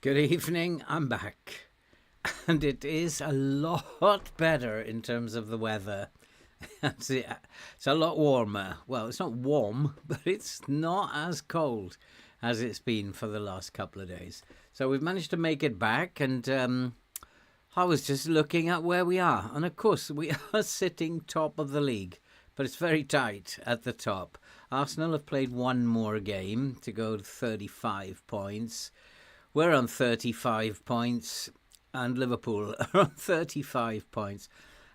Good evening, I'm back. And it is a lot better in terms of the weather. It's a lot warmer. Well, it's not warm, but it's not as cold as it's been for the last couple of days. So we've managed to make it back, and I was just looking at where we are. And of course, we are sitting top of the league, but it's very tight at the top. Arsenal have played one more game to go to 35 points. We're on 35 points, and Liverpool are on 35 points.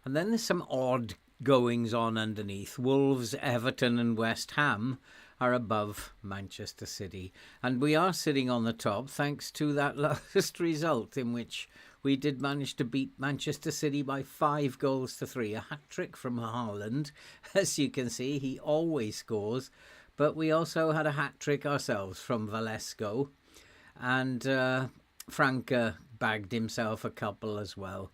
And then there's some odd goings on underneath. Wolves, Everton, and West Ham are above Manchester City. And we are sitting on the top thanks to that last result, in which we did manage to beat Manchester City by 5 goals to 3. A hat-trick from Haaland. As you can see, he always scores. But we also had a hat-trick ourselves from Velasco. And Franca bagged himself a couple as well.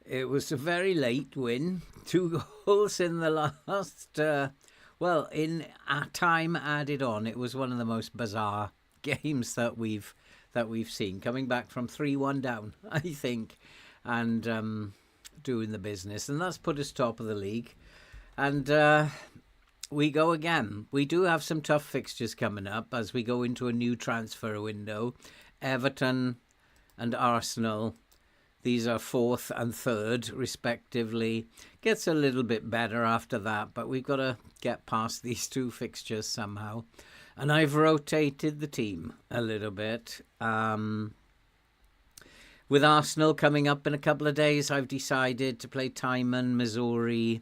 It was a very late win. 2 goals in the last, in a time added on. It was one of the most bizarre games that we've seen. Coming back from 3-1 down, I think, and doing the business. And that's put us top of the league. And we go again. We do have some tough fixtures coming up as we go into a new transfer window. Everton and Arsenal, these are 4th and 3rd respectively. Gets a little bit better after that, but we've got to get past these 2 fixtures somehow. And I've rotated the team a little bit. With Arsenal coming up in a couple of days, I've decided to play Timon, Missouri.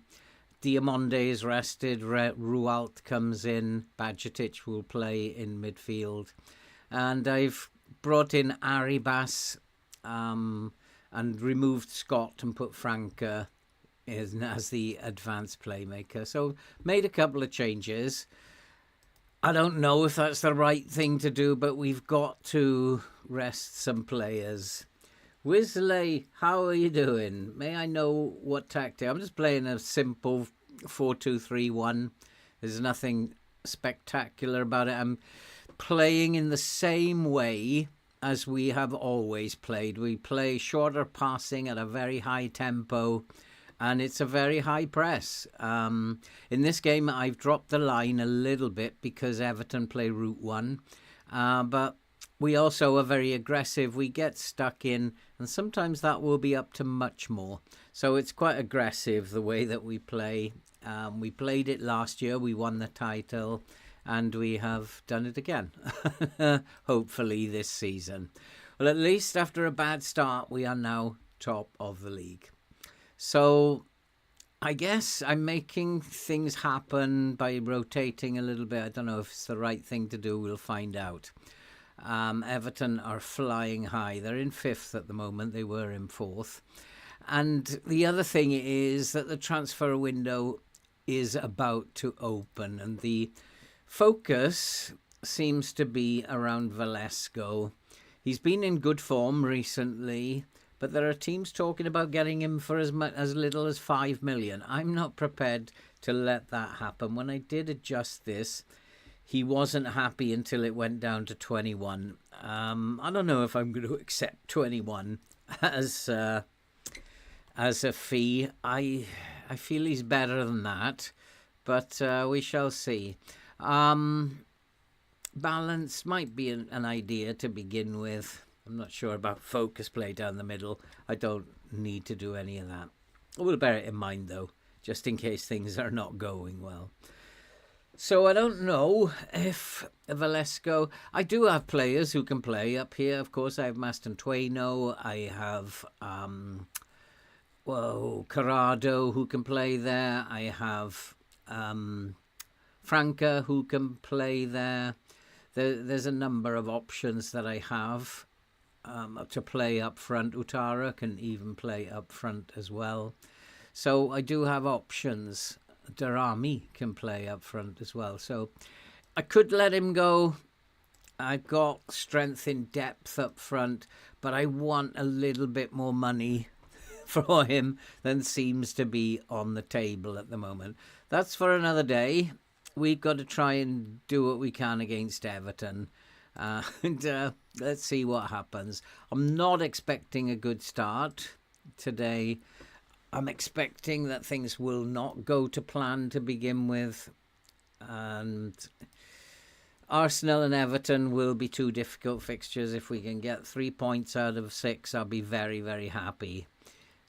Diamonde is rested. Rualt comes in. Bajcetic will play in midfield. And I've brought in Arribas and removed Scott and put Franca as the advanced playmaker. So made a couple of changes. I don't know if that's the right thing to do, but we've got to rest some players. Wisley, how are you doing? May I know what tactic? I'm just playing a simple 4-2-3-1. There's nothing spectacular about it. I'm playing in the same way as we have always played. We play shorter passing at a very high tempo, and it's a very high press. In this game, I've dropped the line a little bit because Everton play route 1, but we also are very aggressive. We get stuck in, and sometimes that will be up to much more. So it's quite aggressive the way that we play. We played it last year. We won the title, and we have done it again, hopefully this season. Well, at least after a bad start, we are now top of the league. So I guess I'm making things happen by rotating a little bit. I don't know if it's the right thing to do. We'll find out. Everton are flying high. They're in 5th at the moment. They were in 4th. And the other thing is that the transfer window is about to open, and the focus seems to be around Velasco. He's been in good form recently, but there are teams talking about getting him for as little as 5 million. I'm not prepared to let that happen. When I did adjust this, he wasn't happy until it went down to 21. I don't know if I'm going to accept 21 as a fee. I feel he's better than that, but we shall see. Balance might be an idea to begin with. I'm not sure about focus play down the middle. I don't need to do any of that. We'll bear it in mind, though, just in case things are not going well. So I don't know if Velasco... I do have players who can play up here. Of course, I have Mastantuono. I have Corrado who can play there. I have Franca who can play there. There's a number of options that I have to play up front. Utara can even play up front as well. So I do have options. Darami can play up front as well. So I could let him go. I've got strength in depth up front, but I want a little bit more money for him than seems to be on the table at the moment. That's for another day. We've got to try and do what we can against Everton. And Let's see what happens. I'm not expecting a good start today. I'm expecting that things will not go to plan to begin with. And Arsenal and Everton will be two difficult fixtures. If we can get 3 points out of 6, I'll be very, very happy.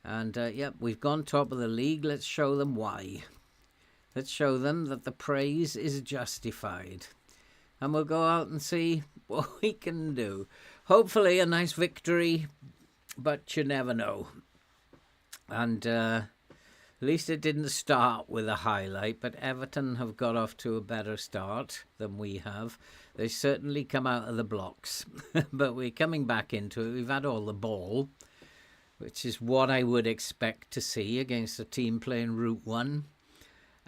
And, yep, we've gone top of the league. Let's show them why. Let's show them that the praise is justified. And we'll go out and see what we can do. Hopefully a nice victory, but you never know. And at least it didn't start with a highlight, but Everton have got off to a better start than we have. They certainly come out of the blocks, but we're coming back into it. We've had all the ball, which is what I would expect to see against a team playing Route 1.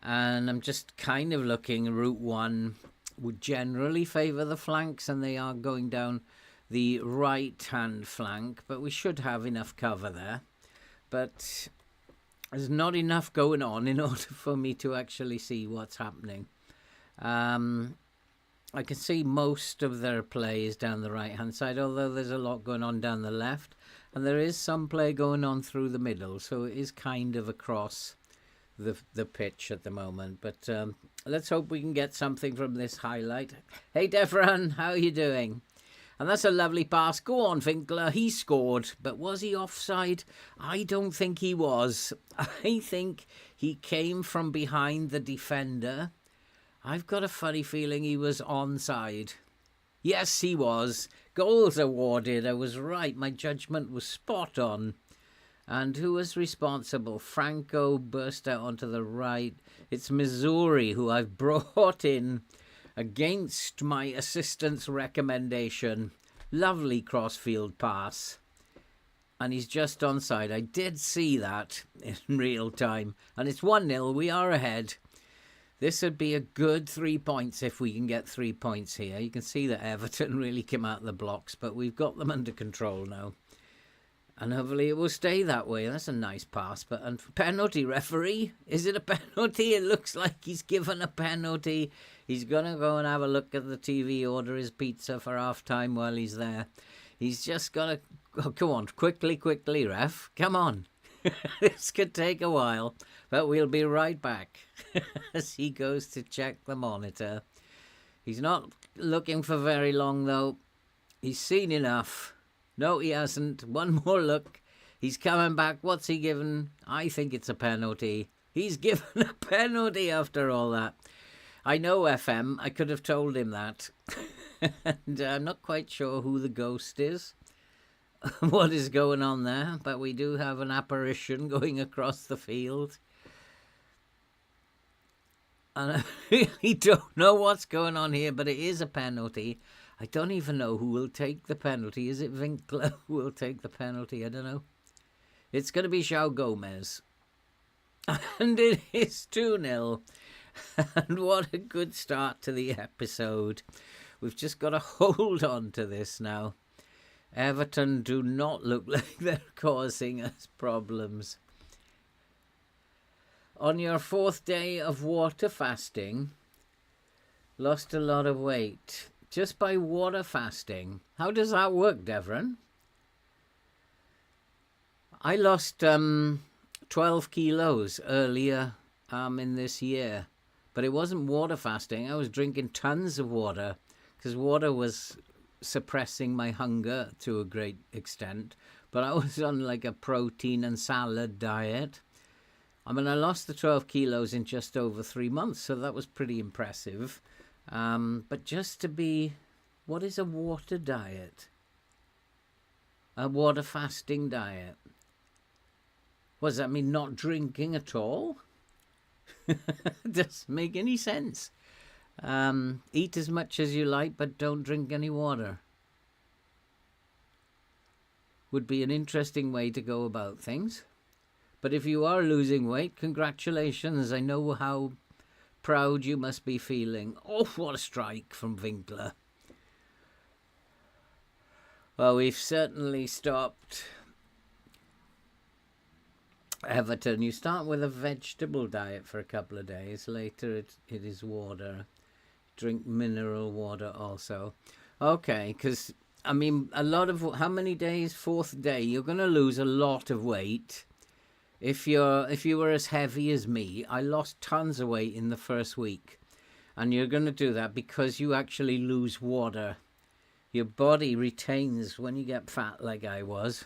And I'm just kind of looking, Route 1 would generally favour the flanks, and they are going down the right-hand flank, but we should have enough cover there. But there's not enough going on in order for me to actually see what's happening. I can see most of their play is down the right-hand side, although there's a lot going on down the left, and there is some play going on through the middle, so it is kind of across the pitch at the moment. But let's hope we can get something from this highlight. Hey, Devran, how are you doing? And that's a lovely pass. Go on, Winkler. He scored. But was he offside? I don't think he was. I think he came from behind the defender. I've got a funny feeling he was onside. Yes, he was. Goals awarded. I was right. My judgment was spot on. And who was responsible? Franco burst out onto the right. It's Missouri who I've brought in against my assistant's recommendation. Lovely crossfield pass. And he's just onside. I did see that in real time. And it's 1-0. We are ahead. This would be a good 3 points if we can get 3 points here. You can see that Everton really came out of the blocks, but we've got them under control now. And hopefully it will stay that way. That's a nice pass. But penalty, referee. Is it a penalty? It looks like he's given a penalty. He's going to go and have a look at the TV, order his pizza for half-time while he's there. He's just got to... Oh, come on, quickly, ref. Come on. This could take a while. But we'll be right back as he goes to check the monitor. He's not looking for very long, though. He's seen enough. No, he hasn't. One more look. He's coming back. What's he given? I think it's a penalty. He's given a penalty after all that. I know FM. I could have told him that. And I'm not quite sure who the ghost is. What is going on there? But we do have an apparition going across the field. And I really don't know what's going on here, but it is a penalty. I don't even know who will take the penalty. Is it Winkler who will take the penalty? I don't know. It's going to be João Gomez. And it is 2-0. And what a good start to the episode. We've just got to hold on to this now. Everton do not look like they're causing us problems. On your 4th day of water fasting, lost a lot of weight. Just by water fasting. How does that work, Devran? I lost 12 kilos earlier in this year. But it wasn't water fasting. I was drinking tons of water because water was suppressing my hunger to a great extent. But I was on like a protein and salad diet. I mean, I lost the 12 kilos in just over 3 months, so that was pretty impressive. But just to be, what is a water diet? A water fasting diet. What does that mean? Not drinking at all? Doesn't make any sense. Eat as much as you like, but don't drink any water. Would be an interesting way to go about things. But if you are losing weight, congratulations. I know how proud you must be feeling. Oh, what a strike from Winkler. Well, we've certainly stopped Everton. You start with a vegetable diet for a couple of days. Later it is water. Drink mineral water also. Okay, because I mean, a lot of how many days? Fourth day. You're going to lose a lot of weight. If you were as heavy as me, I lost tons of weight in the first week, and you're going to do that because you actually lose water. Your body retains, when you get fat like I was,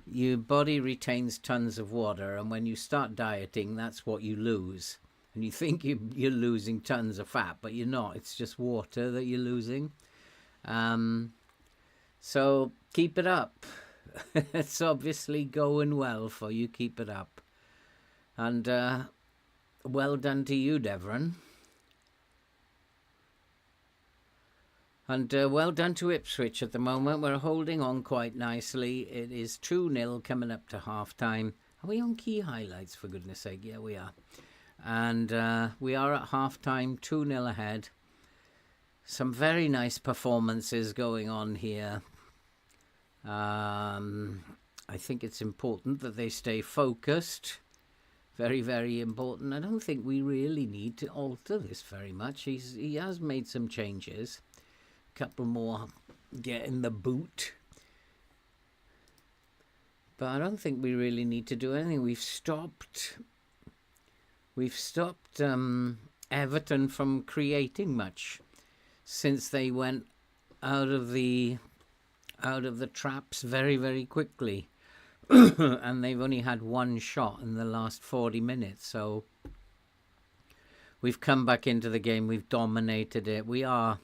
your body retains tons of water, and when you start dieting, that's what you lose. And you think you're losing tons of fat, but you're not. It's just water that you're losing. So keep it up. It's obviously going well for you. Keep it up. And well done to you, Devon. And well done to Ipswich at the moment. We're holding on quite nicely. It is 2-0 coming up to half-time. Are we on key highlights, for goodness sake? Yeah, we are. And we are at half-time, 2-0 ahead. Some very nice performances going on here. I think it's important that they stay focused. Very, very important. I don't think we really need to alter this very much. He has made some changes. A couple more get in the boot. But I don't think we really need to do anything. We've stopped Everton from creating much since they went out of the traps very, very quickly. And they've only had one shot in the last 40 minutes. So we've come back into the game. We've dominated it. We are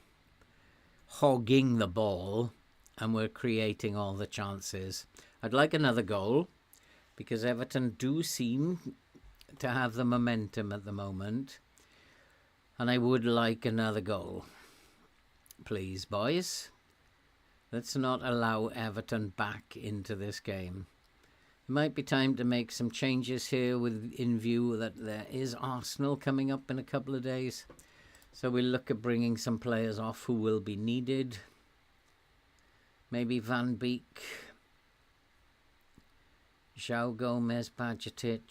hogging the ball and we're creating all the chances. I'd like another goal because Everton do seem to have the momentum at the moment. And I would like another goal. Please, boys. Let's not allow Everton back into this game. It might be time to make some changes here in view that there is Arsenal coming up in a couple of days. So we'll look at bringing some players off who will be needed. Maybe Van Beek, João Gomez, Bajcetic.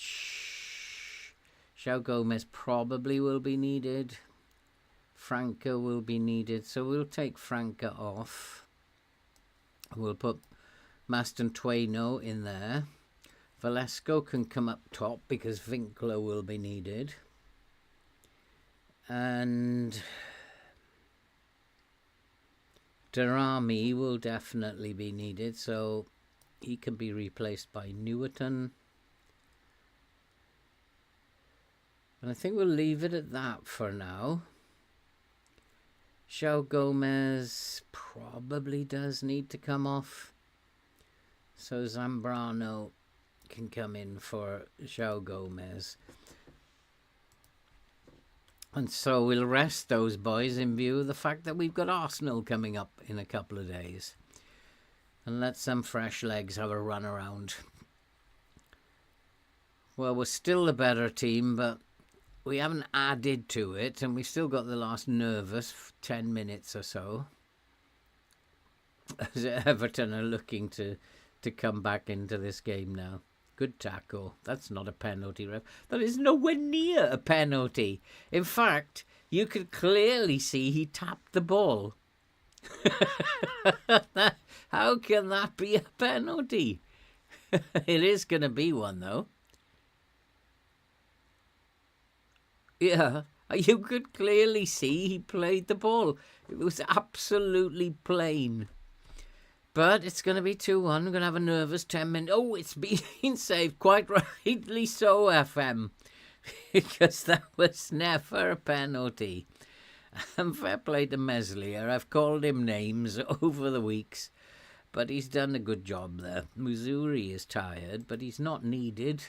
João Gomez probably will be needed. Franca will be needed. So we'll take Franca off. We'll put Mastantuono in there. Velasco can come up top because Winkler will be needed. And Darami will definitely be needed, so he can be replaced by Newton. And I think we'll leave it at that for now. João Gomez probably does need to come off. So Zambrano can come in for João Gomez. And so we'll rest those boys in view of the fact that we've got Arsenal coming up in a couple of days. And let some fresh legs have a run around. Well, we're still the better team, but we haven't added to it, and we've still got the last nervous 10 minutes or so. As Everton are looking to come back into this game now. Good tackle. That's not a penalty, ref. That is nowhere near a penalty. In fact, you could clearly see he tapped the ball. How can that be a penalty? It is going to be one, though. Yeah, you could clearly see he played the ball. It was absolutely plain. But it's going to be 2-1. We're going to have a nervous 10 minutes. Oh, it's been saved. Quite rightly so, FM. Because that was never a penalty. And fair play to Meslier. I've called him names over the weeks. But he's done a good job there. Missouri is tired, but he's not needed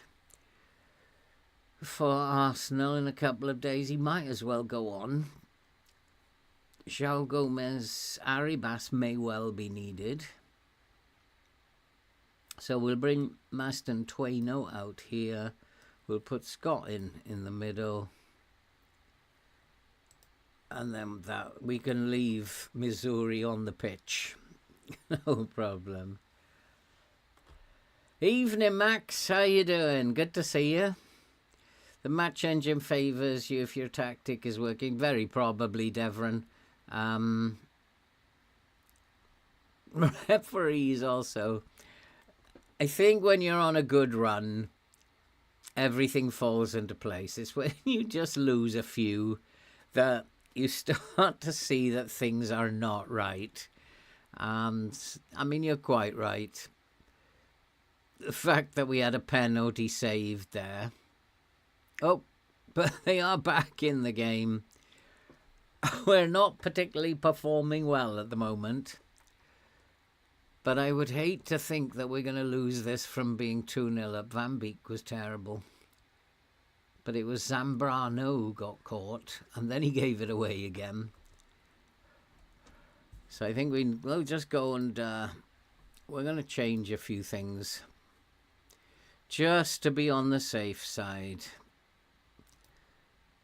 for Arsenal in a couple of days. He might as well go on. João Gomez, Arribas may well be needed. So we'll bring Mastantuono out here. We'll put Scott in the middle. And then that we can leave Missouri on the pitch. No problem. Evening, Max. How you doing? Good to see you. The match engine favours you if your tactic is working. Very probably, Devon. referees also. I think when you're on a good run, everything falls into place. It's when you just lose a few that you start to see that things are not right. And I mean, you're quite right. The fact that we had a penalty saved there. Oh, but they are back in the game. We're not particularly performing well at the moment. But I would hate to think that we're going to lose this from being 2-0 up. Van Beek was terrible. But it was Zambrano who got caught, and then he gave it away again. So I think we'll just go and we're going to change a few things just to be on the safe side.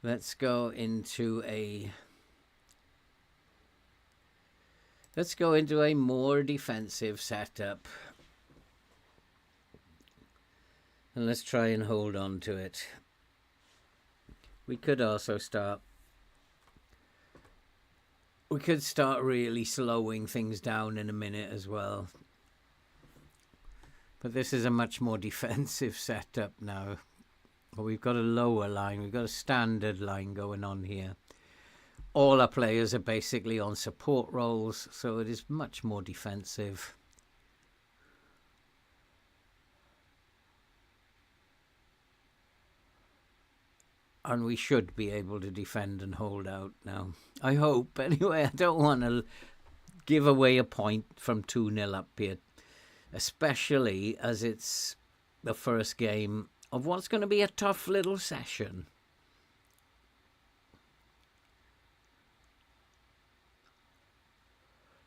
Let's go into a more defensive setup. And let's try and hold on to it. We could also start really slowing things down in a minute as well. But this is a much more defensive setup now. We've got a lower line. We've got a standard line going on here. All our players are basically on support roles, so it is much more defensive. And we should be able to defend and hold out now. I hope. Anyway, I don't want to give away a point from 2-0 up here, especially as it's the first game of what's going to be a tough little session.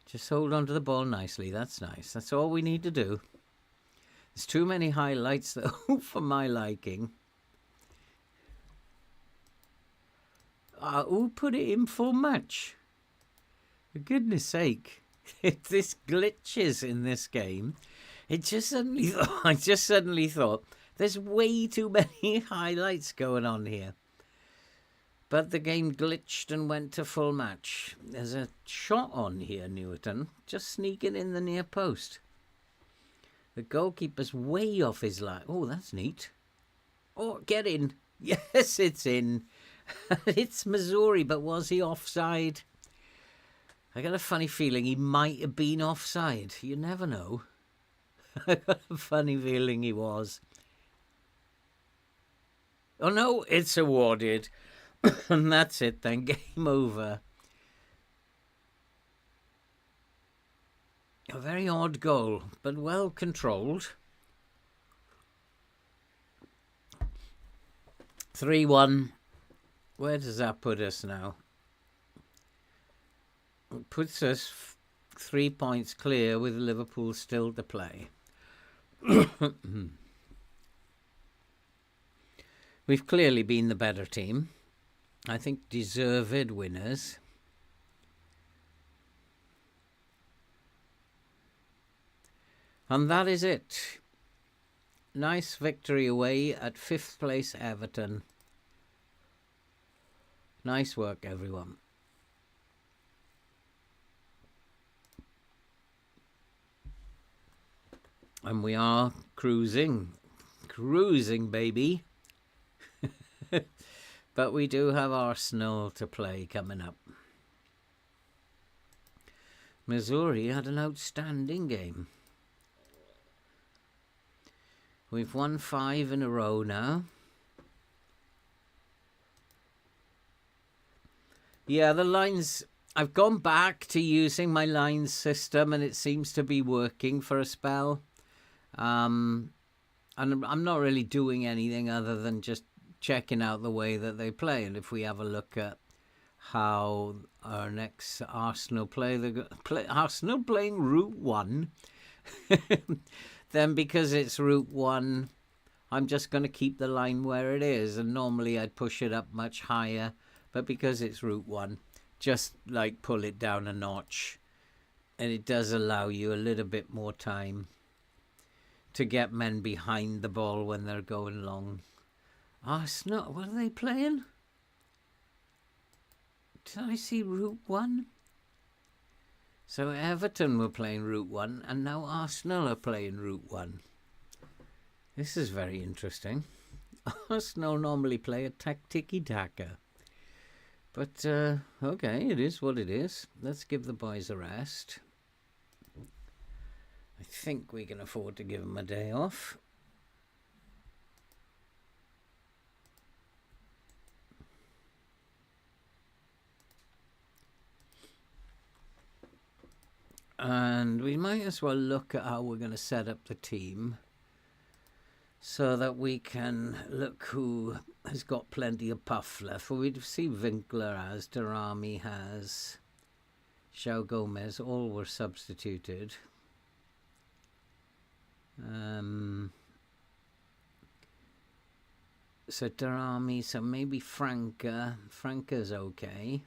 Just hold on to the ball nicely. That's nice. That's all we need to do. There's too many highlights, though, for my liking. Who put it in full match? For goodness sake. This glitches in this game. I just suddenly thought, there's way too many highlights going on here. But the game glitched and went to full match. There's a shot on here, Newton. Just sneaking in the near post. The goalkeeper's way off his line. Oh, that's neat. Oh, get in. Yes, it's in. It's Missouri, but was he offside? I got a funny feeling he might have been offside. You never know. I got a funny feeling he was. Oh, no, it's awarded. And that's it then. Game over. A very odd goal, but well controlled. 3-1. Where does that put us now? It puts us 3 points clear with Liverpool still to play. We've clearly been the better team. I think deserved winners. And that is it. Nice victory away at 5th place Everton. Nice work, everyone. And we are cruising, baby. But we do have Arsenal to play coming up. Missouri had an outstanding game. We've won 5 in a row now. Yeah, the lines... I've gone back to using my lines system and it seems to be working for a spell. And I'm not really doing anything other than just checking out the way that they play. And if we have a look at how our next Arsenal Arsenal playing Route 1, then because it's Route 1, I'm just going to keep the line where it is. And normally I'd push it up much higher. But because it's Route 1, just like pull it down a notch. And it does allow you a little bit more time to get men behind the ball when they're going long. Arsenal, what are they playing? Did I see Route 1? So Everton were playing Route 1 and now Arsenal are playing Route 1. This is very interesting. Arsenal normally play a tiki-taka. But, okay, it is what it is. Let's give the boys a rest. I think we can afford to give them a day off. And we might as well look at how we're going to set up the team so that we can look who has got plenty of puff left. Well, we see Winkler has, Darami has, João Gomez, all were substituted. So Darami, so maybe Franca's okay.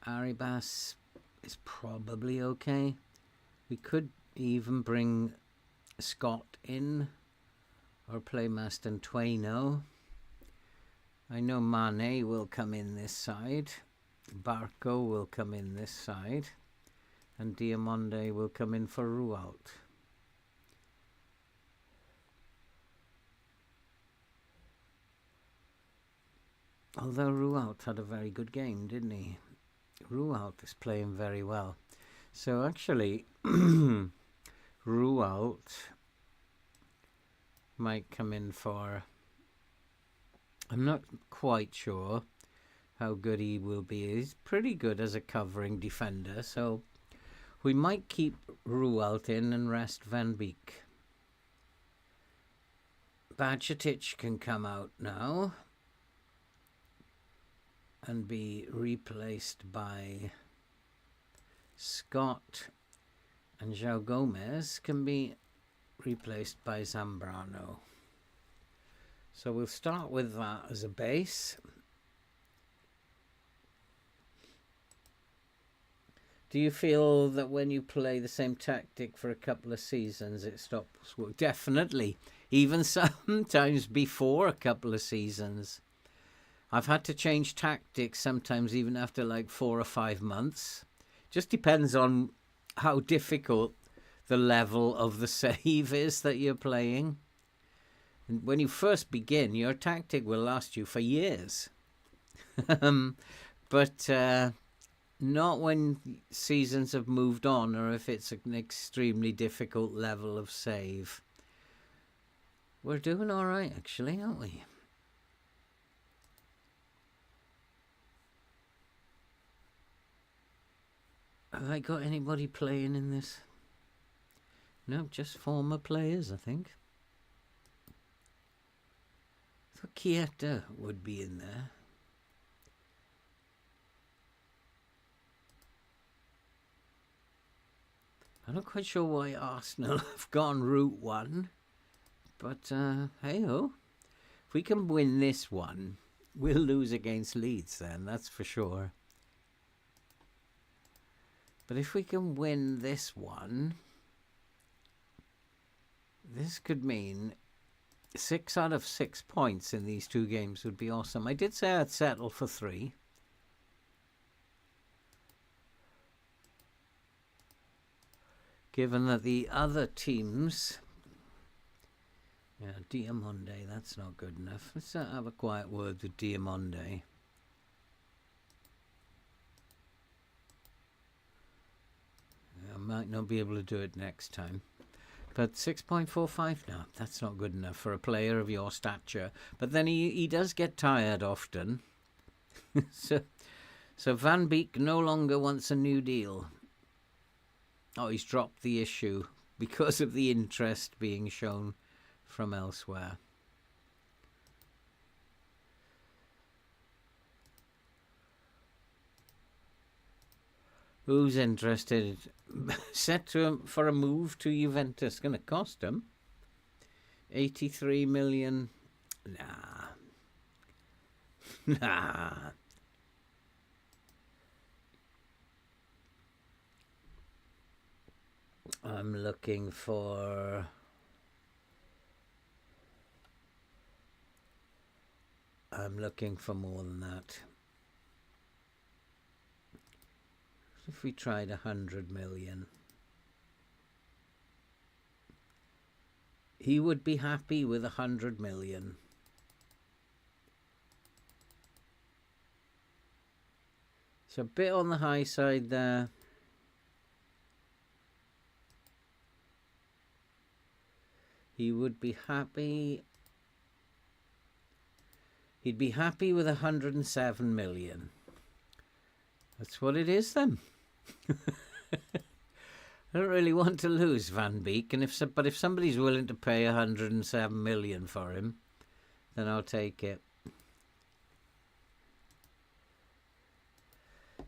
Arribas is probably okay. We could even bring Scott in or play Mastantuono. I know Mane will come in this side. Barco will come in this side. And Diamonde will come in for Rualt. Although Rualt had a very good game, didn't he? Rualt is playing very well. So actually, Rualt might come in for... I'm not quite sure how good he will be. He's pretty good as a covering defender, so we might keep Rualt in and rest Van Beek. Bajcetic can come out now and be replaced by Scott, and João Gomez can be replaced by Zambrano. So we'll start with that as a base. Do you feel that when you play the same tactic for a couple of seasons it stops? Well, definitely. Even sometimes before a couple of seasons. I've had to change tactics sometimes even after like 4 or 5 months. Just depends on how difficult the level of the save is that you're playing. And when you first begin, your tactic will last you for years. But not when seasons have moved on or if it's an extremely difficult level of save. We're doing all right, actually, aren't we? Have I got anybody playing in this? No, just former players, I think. I thought Chiesa would be in there. I'm not quite sure why Arsenal have gone Route 1. But, hey-ho. If we can win this one, we'll lose against Leeds then, that's for sure. But if we can win this one, this could mean 6 out of 6 points in these 2 games would be awesome. I did say I'd settle for 3. Given that the other teams... Yeah, Diamonde, that's not good enough. Let's have a quiet word with Diamonde. I might not be able to do it next time. But 6.45 now, that's not good enough for a player of your stature. But then he does get tired often. So Van Beek no longer wants a new deal. Oh, he's dropped the issue because of the interest being shown from elsewhere. Who's interested? Set to him for a move to Juventus. Going to cost him 83 million. Nah. I'm looking for... more than that. If we tried 100 million, he would be happy with 100 million. It's a bit on the high side there. He would be happy. He'd be happy with 107 million. That's what it is then. I don't really want to lose Van Beek, and but if somebody's willing to pay 107 million for him, then I'll take it.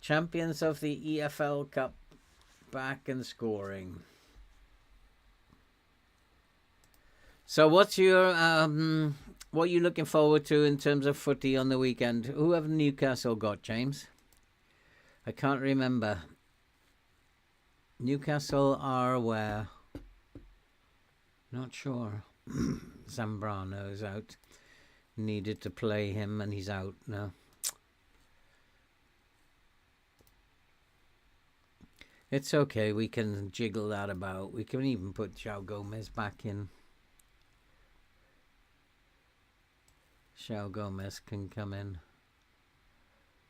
Champions of the EFL Cup, back and scoring. So what's your what are you looking forward to in terms of footy on the weekend? Who have Newcastle got, James? I can't remember. Newcastle are where? Not sure. Zambrano's out. Needed to play him and he's out now. It's okay, we can jiggle that about. We can even put João Gomez back in. João Gomez can come in.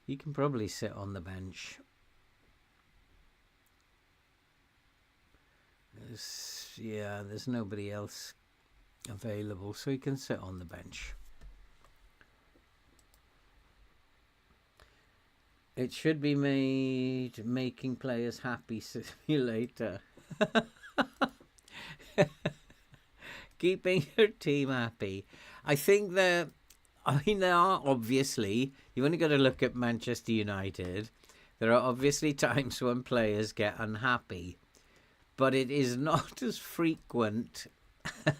He can probably sit on the bench. There's nobody else available, so he can sit on the bench. It should be made making players happy simulator. Keeping your team happy. I think there are obviously, you've only got to look at Manchester United. There are obviously times when players get unhappy, but it is not as frequent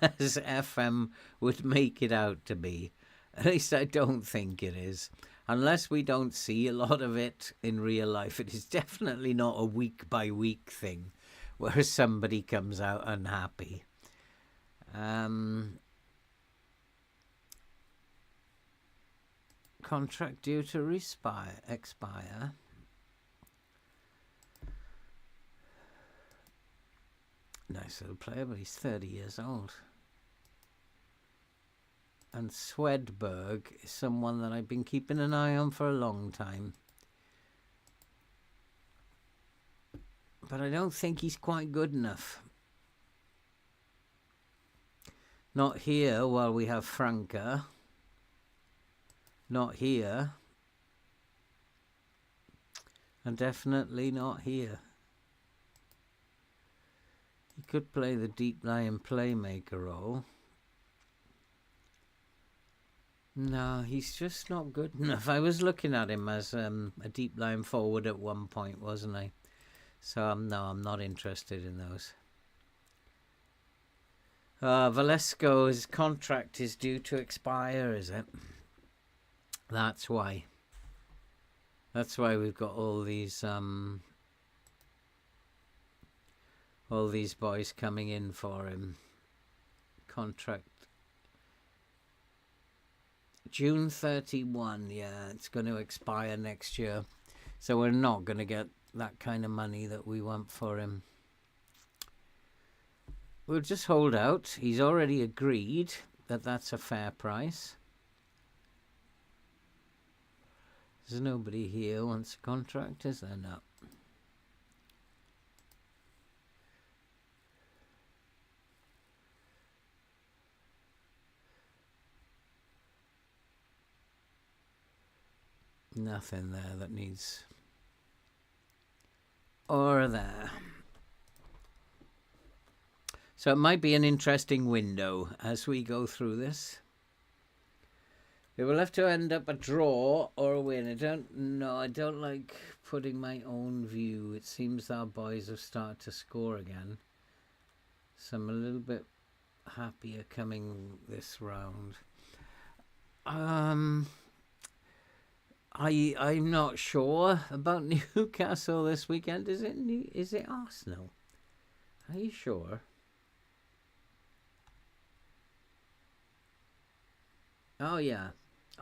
as FM would make it out to be. At least I don't think it is. Unless we don't see a lot of it in real life, it is definitely not a week-by-week thing where somebody comes out unhappy. Contract due to expire. Nice little player, but he's 30 years old. And Swedberg is someone that I've been keeping an eye on for a long time. But I don't think he's quite good enough. Not here while we have Franca. Not here. And definitely not here. He could play the deep-lying playmaker role. No, he's just not good enough. I was looking at him as a deep-lying forward at one point, wasn't I? So, no, I'm not interested in those. Valesco's contract is due to expire, is it? That's why. That's why we've got all these boys coming in for him. Contract June 31, yeah, it's going to expire next year. So we're not going to get that kind of money that we want for him. We'll just hold out. He's already agreed that that's a fair price. There's nobody here who wants a contract, is there? No. Nothing there that needs... or there. So it might be an interesting window as we go through this. It will have to end up a draw or a win. I don't know. I don't like putting my own view. It seems our boys have started to score again. So I'm a little bit happier coming this round. I'm not sure about Newcastle this weekend. Is it Arsenal? Are you sure? Oh yeah,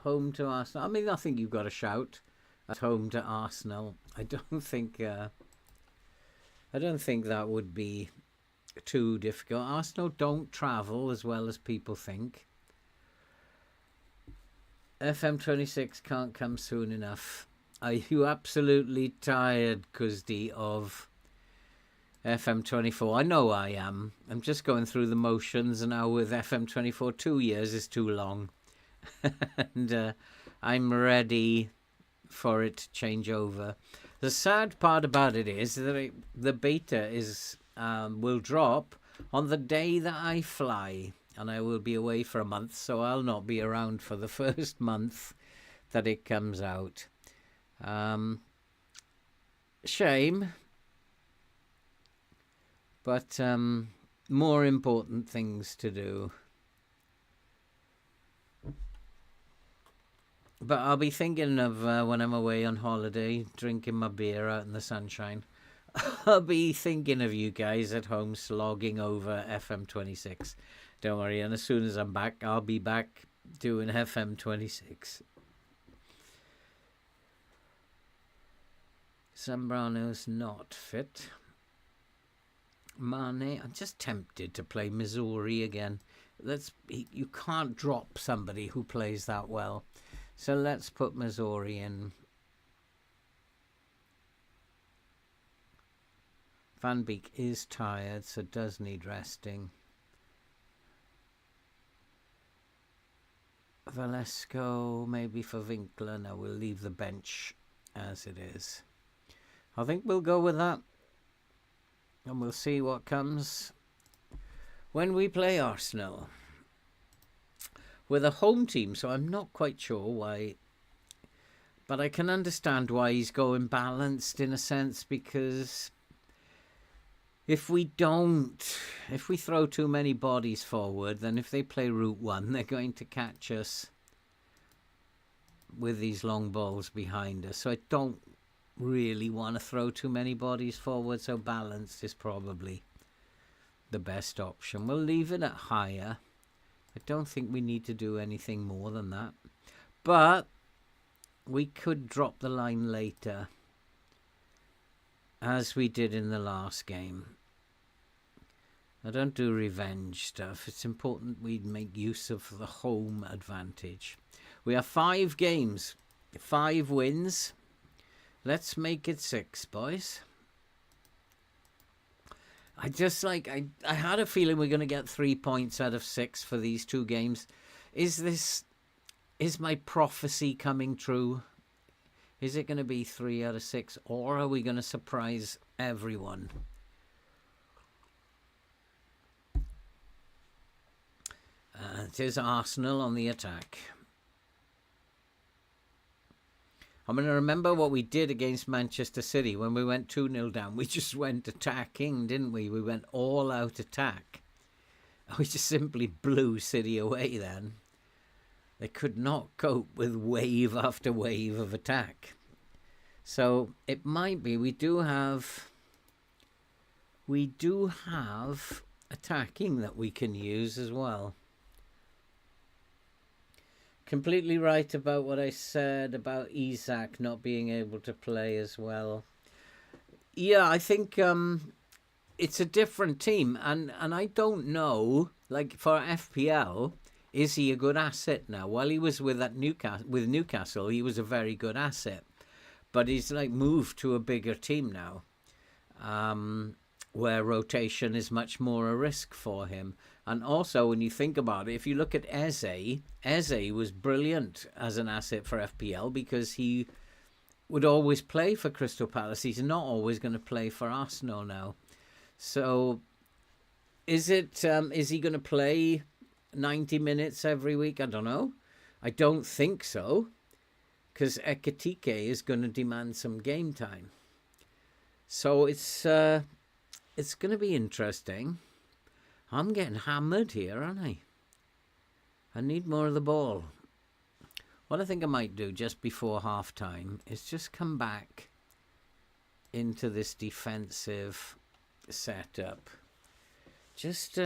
home to Arsenal. I mean, I think you've got a shout at home to Arsenal. I don't think I don't think that would be too difficult. Arsenal don't travel as well as people think. FM26 can't come soon enough. Are you absolutely tired, Kuzdi, of FM24? I know I am. I'm just going through the motions now with FM24. 2 years is too long. And I'm ready for it to change over. The sad part about it is that the beta will drop on the day that I fly, and I will be away for a month, so I'll not be around for the first month that it comes out. Shame, but more important things to do. But I'll be thinking of when I'm away on holiday, drinking my beer out in the sunshine. I'll be thinking of you guys at home slogging over FM26. Don't worry, and as soon as I'm back, I'll be back doing FM26. Zambrano's not fit. Mane, I'm just tempted to play Missouri again. You can't drop somebody who plays that well. So let's put Missouri in. Van Beek is tired, so does need resting. Valesco, maybe for Winkler. No, we'll leave the bench as it is. I think we'll go with that. And we'll see what comes when we play Arsenal. With a home team, so I'm not quite sure why. But I can understand why he's going balanced in a sense, because if we throw too many bodies forward, then if they play route one, they're going to catch us with these long balls behind us. So I don't really want to throw too many bodies forward, so balanced is probably the best option. We'll leave it at higher. I don't think we need to do anything more than that. But we could drop the line later, as we did in the last game. I don't do revenge stuff. It's important we make use of the home advantage. We have 5 games, 5 wins. Let's make it 6, boys. I had a feeling we're going to get 3 points out of 6 for these 2 games. Is my prophecy coming true? Is it going to be 3 out of 6, or are we going to surprise everyone? It is Arsenal on the attack. I'm going to remember what we did against Manchester City when we went 2-0 down. We just went attacking, didn't we? We went all-out attack. We just simply blew City away then. They could not cope with wave after wave of attack. So it might be we do have attacking that we can use as well. Completely right about what I said about Isak not being able to play as well. Yeah, I think it's a different team, and I don't know, like for FPL, is he a good asset now? While he was with Newcastle, he was a very good asset, but he's like moved to a bigger team now, where rotation is much more a risk for him. And also, when you think about it, if you look at Eze was brilliant as an asset for FPL because he would always play for Crystal Palace. He's not always going to play for Arsenal now. So, is he going to play 90 minutes every week? I don't know. I don't think so, because Ekitike is going to demand some game time. So it's going to be interesting. I'm getting hammered here, aren't I? I need more of the ball. What I think I might do just before half-time is just come back into this defensive setup. Just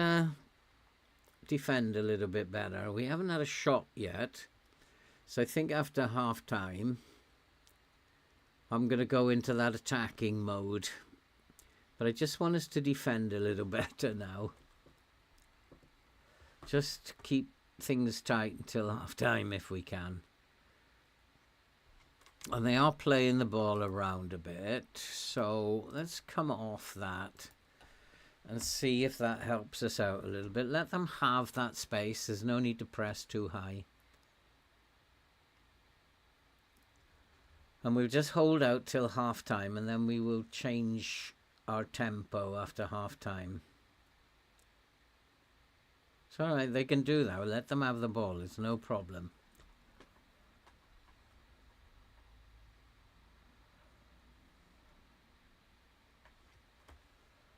defend a little bit better. We haven't had a shot yet. So I think after half-time, I'm going to go into that attacking mode But I just want us to defend a little better now. Just keep things tight until half time if we can. And they are playing the ball around a bit. So let's come off that and see if that helps us out a little bit. Let them have that space. There's no need to press too high. And we'll just hold out till half time, and then we will change our tempo after half time. It's all right, they can do that. Let them have the ball. It's no problem.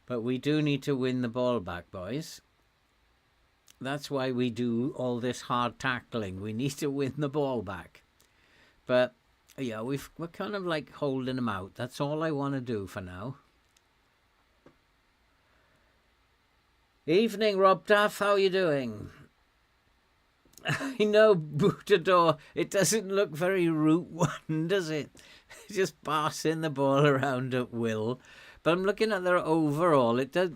But we do need to win the ball back, boys. That's why we do all this hard tackling. We need to win the ball back. But yeah, we're kind of like holding them out. That's all I want to do for now. Evening, Rob Duff. How are you doing? I know, Bootador. It doesn't look very Route 1, does it? Just passing the ball around at will. But I'm looking at their overall. It does.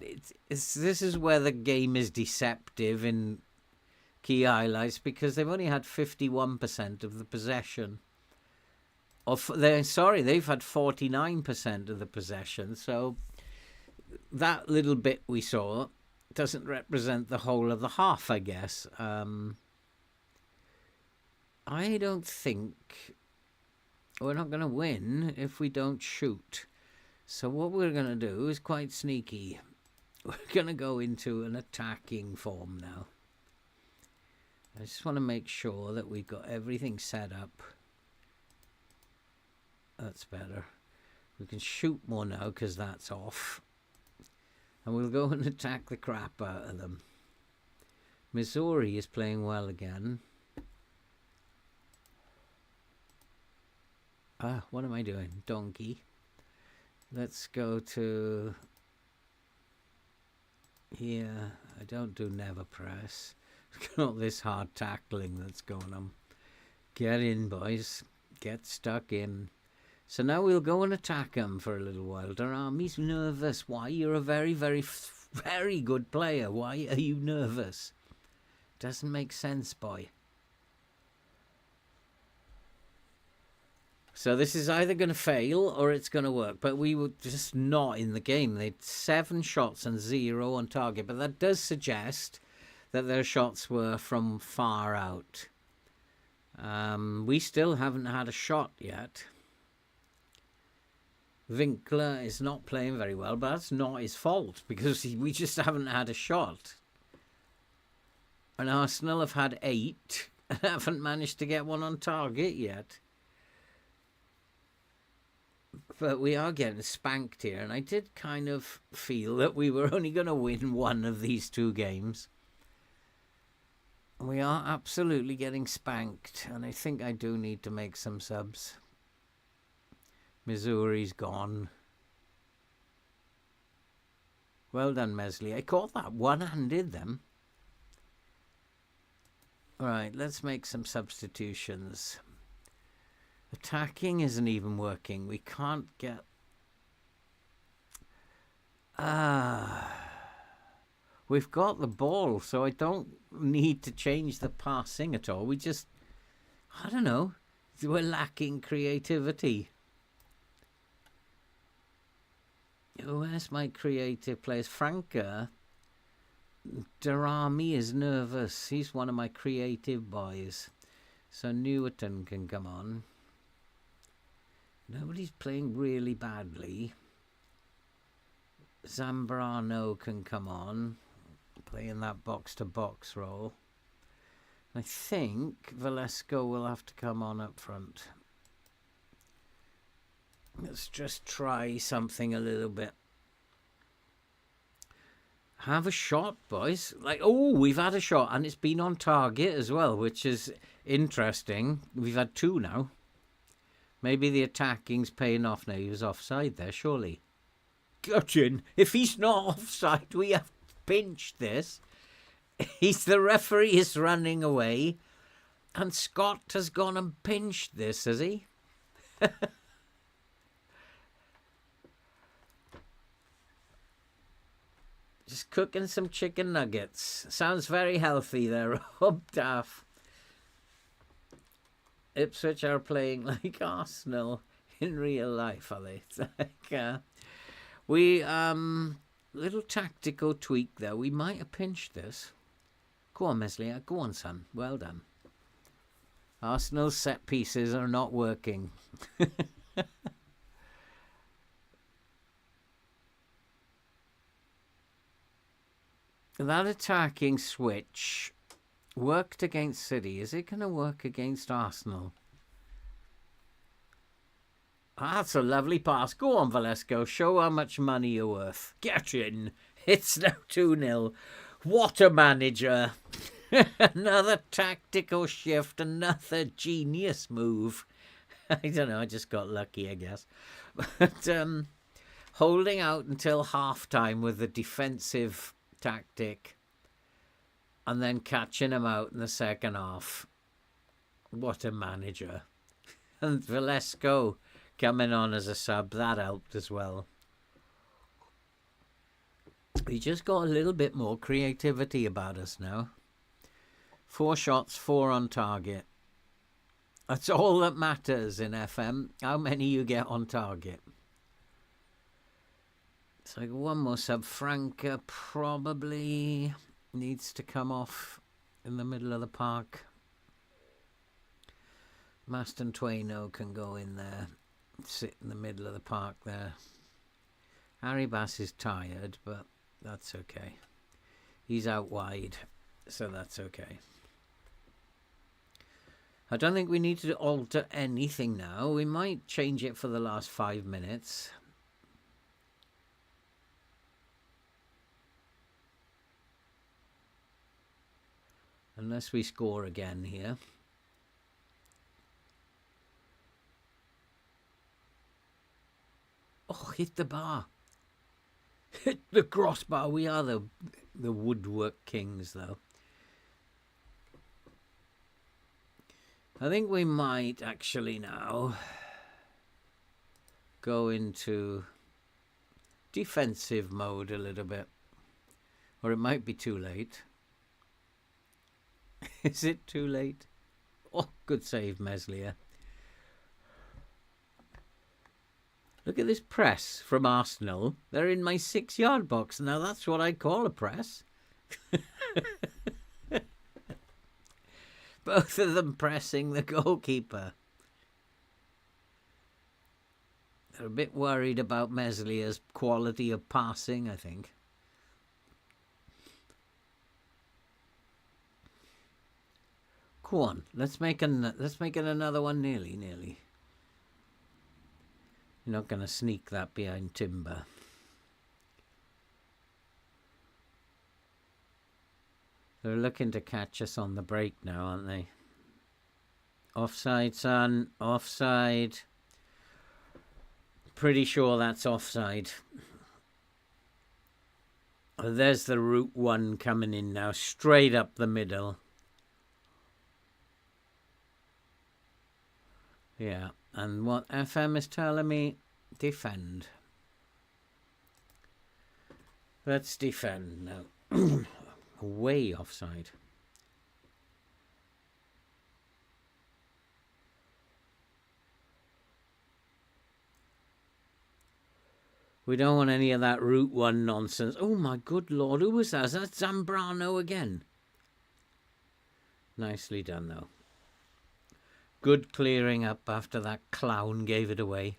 This is where the game is deceptive in key highlights, because they've only had 51% of the possession. They've had 49% of the possession. So that little bit we saw doesn't represent the whole of the half, I guess. I don't think we're not going to win if we don't shoot. So what we're going to do is quite sneaky. We're going to go into an attacking form now. I just want to make sure that we've got everything set up. That's better. We can shoot more now because that's off. And we'll go and attack the crap out of them. Missouri is playing well again. What am I doing? Donkey. Let's go to here. I don't do never press. Look at all this hard tackling that's going on. Get in, boys. Get stuck in. So now we'll go and attack him for a little while. Darami's nervous. Why? You're a very, very, very good player. Why are you nervous? Doesn't make sense, boy. So this is either going to fail or it's going to work. But we were just not in the game. They had 7 shots and 0 on target. But that does suggest that their shots were from far out. We still haven't had a shot yet. Winkler is not playing very well, but that's not his fault because we just haven't had a shot. And Arsenal have had 8 and haven't managed to get one on target yet. But we are getting spanked here, and I did kind of feel that we were only going to win one of these 2 games. We are absolutely getting spanked, and I think I do need to make some subs. Missouri's gone. Well done, Mesley. I caught that one-handed them. All right, let's make some substitutions. Attacking isn't even working. We can't get... We've got the ball, so I don't need to change the passing at all. We just... I don't know. We're lacking creativity. Where's my creative players? Franca. Darami is nervous. He's one of my creative boys. So Newerton can come on. Nobody's playing really badly. Zambrano can come on. Playing that box-to-box role. I think Velasco will have to come on up front. Let's just try something a little bit. Have a shot, boys. We've had a shot, and it's been on target as well, which is interesting. We've had 2 now. Maybe the attacking's paying off now. He was offside there, surely. Gutchin, if he's not offside, we have pinched this. The referee is running away, and Scott has gone and pinched this, has he? Just cooking some chicken nuggets. Sounds very healthy there, Rob Daff. Ipswich are playing like Arsenal in real life, are they? It's like, we, little tactical tweak there. We might have pinched this. Go on, Meslier. Go on, son. Well done. Arsenal's set pieces are not working. That attacking switch worked against City. Is it going to work against Arsenal? That's a lovely pass. Go on, Valesco. Show how much money you're worth. Get in. It's now 2-0. What a manager. Another tactical shift. Another genius move. I don't know. I just got lucky, I guess. But holding out until half-time with the defensive tactic and then catching him out in the second half. What a manager. And Valesco coming on as a sub, that helped as well. We just got a little bit more creativity about us now. 4 shots, 4 on target. That's all that matters in FM, how many you get on target. It's like one more sub. Franca probably needs to come off in the middle of the park. Maston Twaino can go in there, sit in the middle of the park there. Harry Bass is tired, but that's okay. He's out wide, so that's okay. I don't think we need to alter anything now. We might change it for the last 5 minutes. Unless we score again here. Oh, hit the bar. Hit the crossbar. We are the woodwork kings, though. I think we might actually now go into defensive mode a little bit. Or it might be too late. Is it too late? Oh, good save, Meslier. Look at this press from Arsenal. They're in my 6-yard box. Now that's what I call a press. Both of them pressing the goalkeeper. They're a bit worried about Meslier's quality of passing, I think. Go on, let's make it another one nearly. You're not going to sneak that behind Timber. They're looking to catch us on the break now, aren't they? Offside, son. Offside. Pretty sure that's offside. There's the Route 1 coming in now, straight up the middle. Yeah, and what FM is telling me, defend. Let's defend now. Way offside. We don't want any of that Route 1 nonsense. Oh my good lord, who was that? Is that Zambrano again? Nicely done though. Good clearing up after that clown gave it away.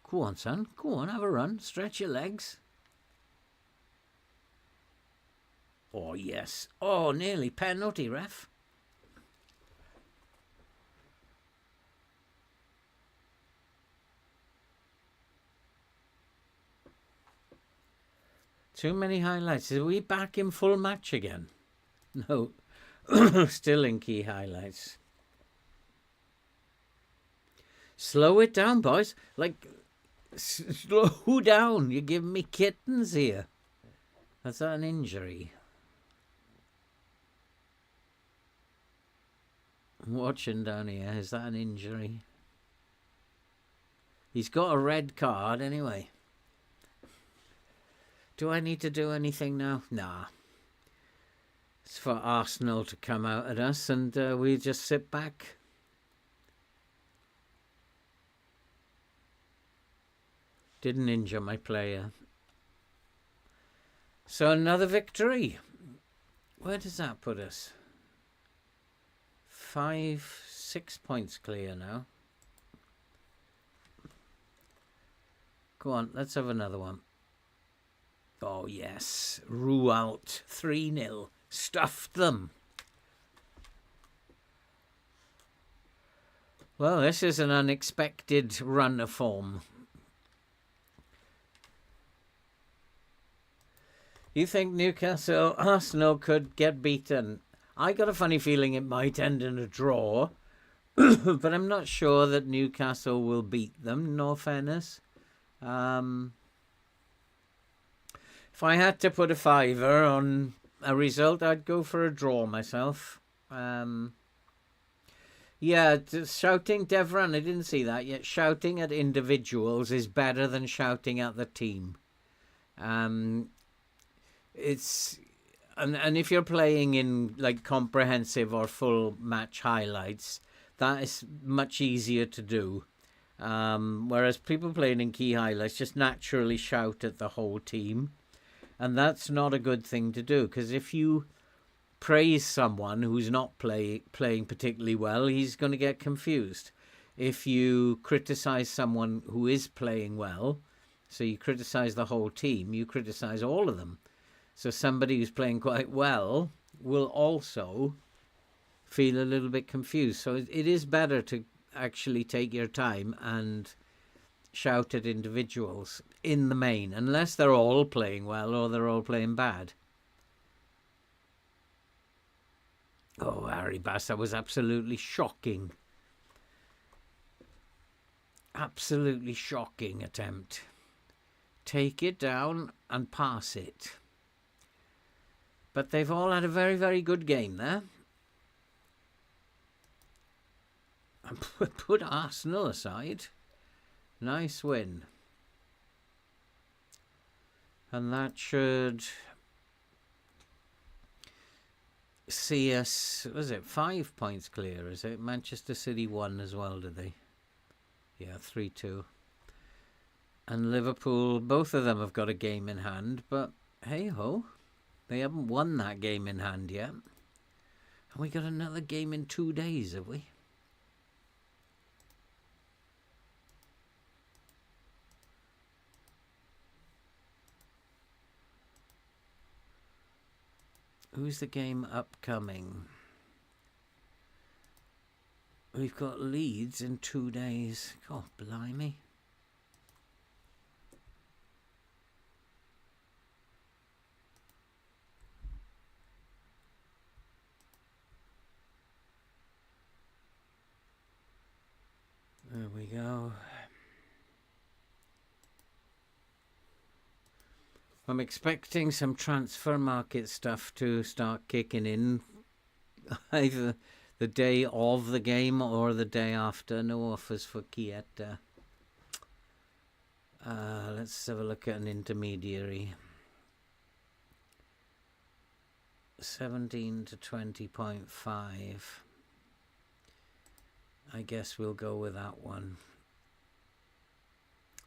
Go on, son. Go on, have a run. Stretch your legs. Oh, yes. Oh, nearly penalty, ref. Too many highlights. Are we back in full match again? No. Still in key highlights. Slow it down, boys. Like, slow down. You're giving me kittens here. That's an injury. I'm watching down here. Is that an injury? He's got a red card anyway. Do I need to do anything now? Nah. It's for Arsenal to come out at us, and we just sit back. Didn't injure my player. So another victory. Where does that put us? 6 points clear now. Go on, let's have another one. Oh, yes. Rualt 3-0. Stuffed them. Well, this is an unexpected run of form. You think Arsenal could get beaten? I got a funny feeling it might end in a draw, but I'm not sure that Newcastle will beat them, in all fairness. If I had to put a fiver on a result, I'd go for a draw myself. Yeah, shouting, Devran, I didn't see that yet. Shouting at individuals is better than shouting at the team. It's and if you're playing in like comprehensive or full match highlights, that is much easier to do. Whereas people playing in key highlights just naturally shout at the whole team, and that's not a good thing to do, because if you praise someone who's not playing particularly well, he's going to get confused. If you criticize someone who is playing well, so you criticize the whole team, you criticize all of them. So somebody who's playing quite well will also feel a little bit confused. So it is better to actually take your time and shout at individuals in the main, unless they're all playing well or they're all playing bad. Oh, Harry Bass, that was absolutely shocking. Absolutely shocking attempt. Take it down and pass it. But they've all had a very, very good game there. And put Arsenal aside. Nice win. And that should see us, was it 5 points clear, is it? Manchester City won as well, did they? Yeah, 3-2. And Liverpool, both of them have got a game in hand, but hey-ho. They haven't won that game in hand yet. And we got another game in 2 days, have we? Who's the game upcoming? We've got Leeds in 2 days. God, blimey. There we go. I'm expecting some transfer market stuff to start kicking in either the day of the game or the day after. No offers for Chiesa. Let's have a look at an intermediary. 17 to 20.5. I guess we'll go with that one.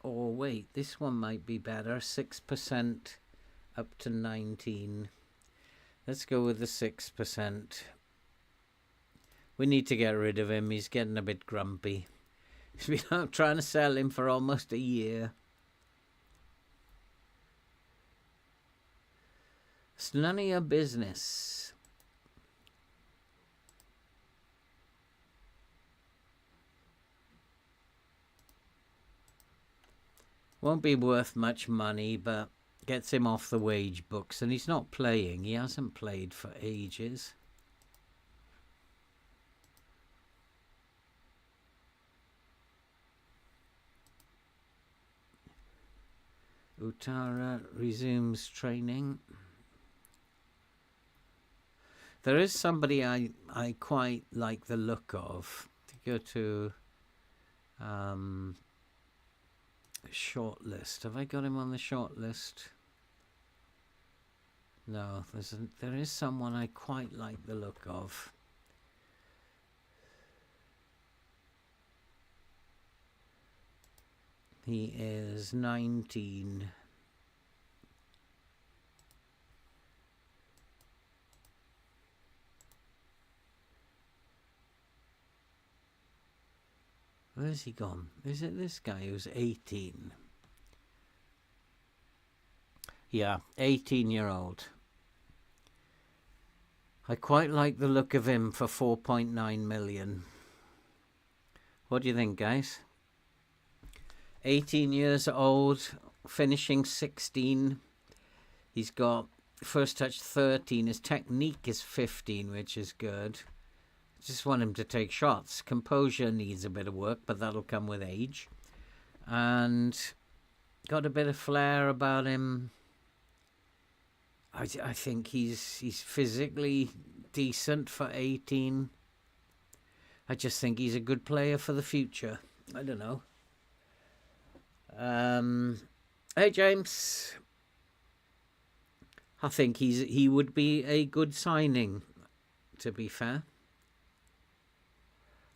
Oh, wait, this one might be better. 6% up to 19. Let's go with the 6%. We need to get rid of him. He's getting a bit grumpy. He's been out trying to sell him for almost a year. It's none of your business. Won't be worth much money, but gets him off the wage books. And he's not playing. He hasn't played for ages. Utara resumes training. There is somebody I quite like the look of. To go to short list. Have I got him on the short list? No, there is someone I quite like the look of. He is 19. Where's he gone? Is it this guy who's 18? Yeah, 18-year-old. I quite like the look of him for 4.9 million. What do you think, guys? 18 years old, finishing 16. He's got first touch 13. His technique is 15, which is good. Just want him to take shots. Composure needs a bit of work, but that'll come with age. And got a bit of flair about him. I think he's physically decent for 18. I just think he's a good player for the future. I don't know. Hey, James. I think he would be a good signing, to be fair.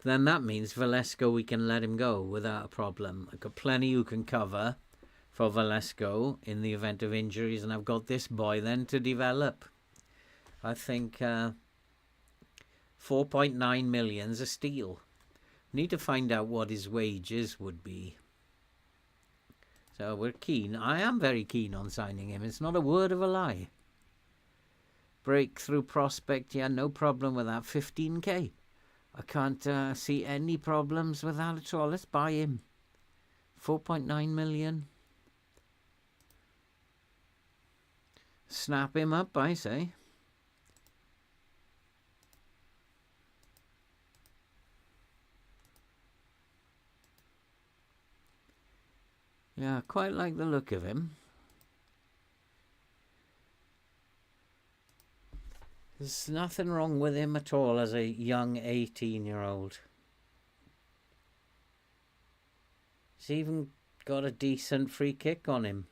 Then that means Velasco, we can let him go without a problem. I've got plenty who can cover for Velasco in the event of injuries, and I've got this boy then to develop. I think 4.9 million's a steal. Need to find out what his wages would be. So we're keen. I am very keen on signing him. It's not a word of a lie. Breakthrough prospect, yeah, no problem with that. 15k. I can't see any problems with that at all. Let's buy him. 4.9 million. Snap him up, I say. Yeah, quite like the look of him. There's nothing wrong with him at all as a young 18-year-old. He's even got a decent free kick on him.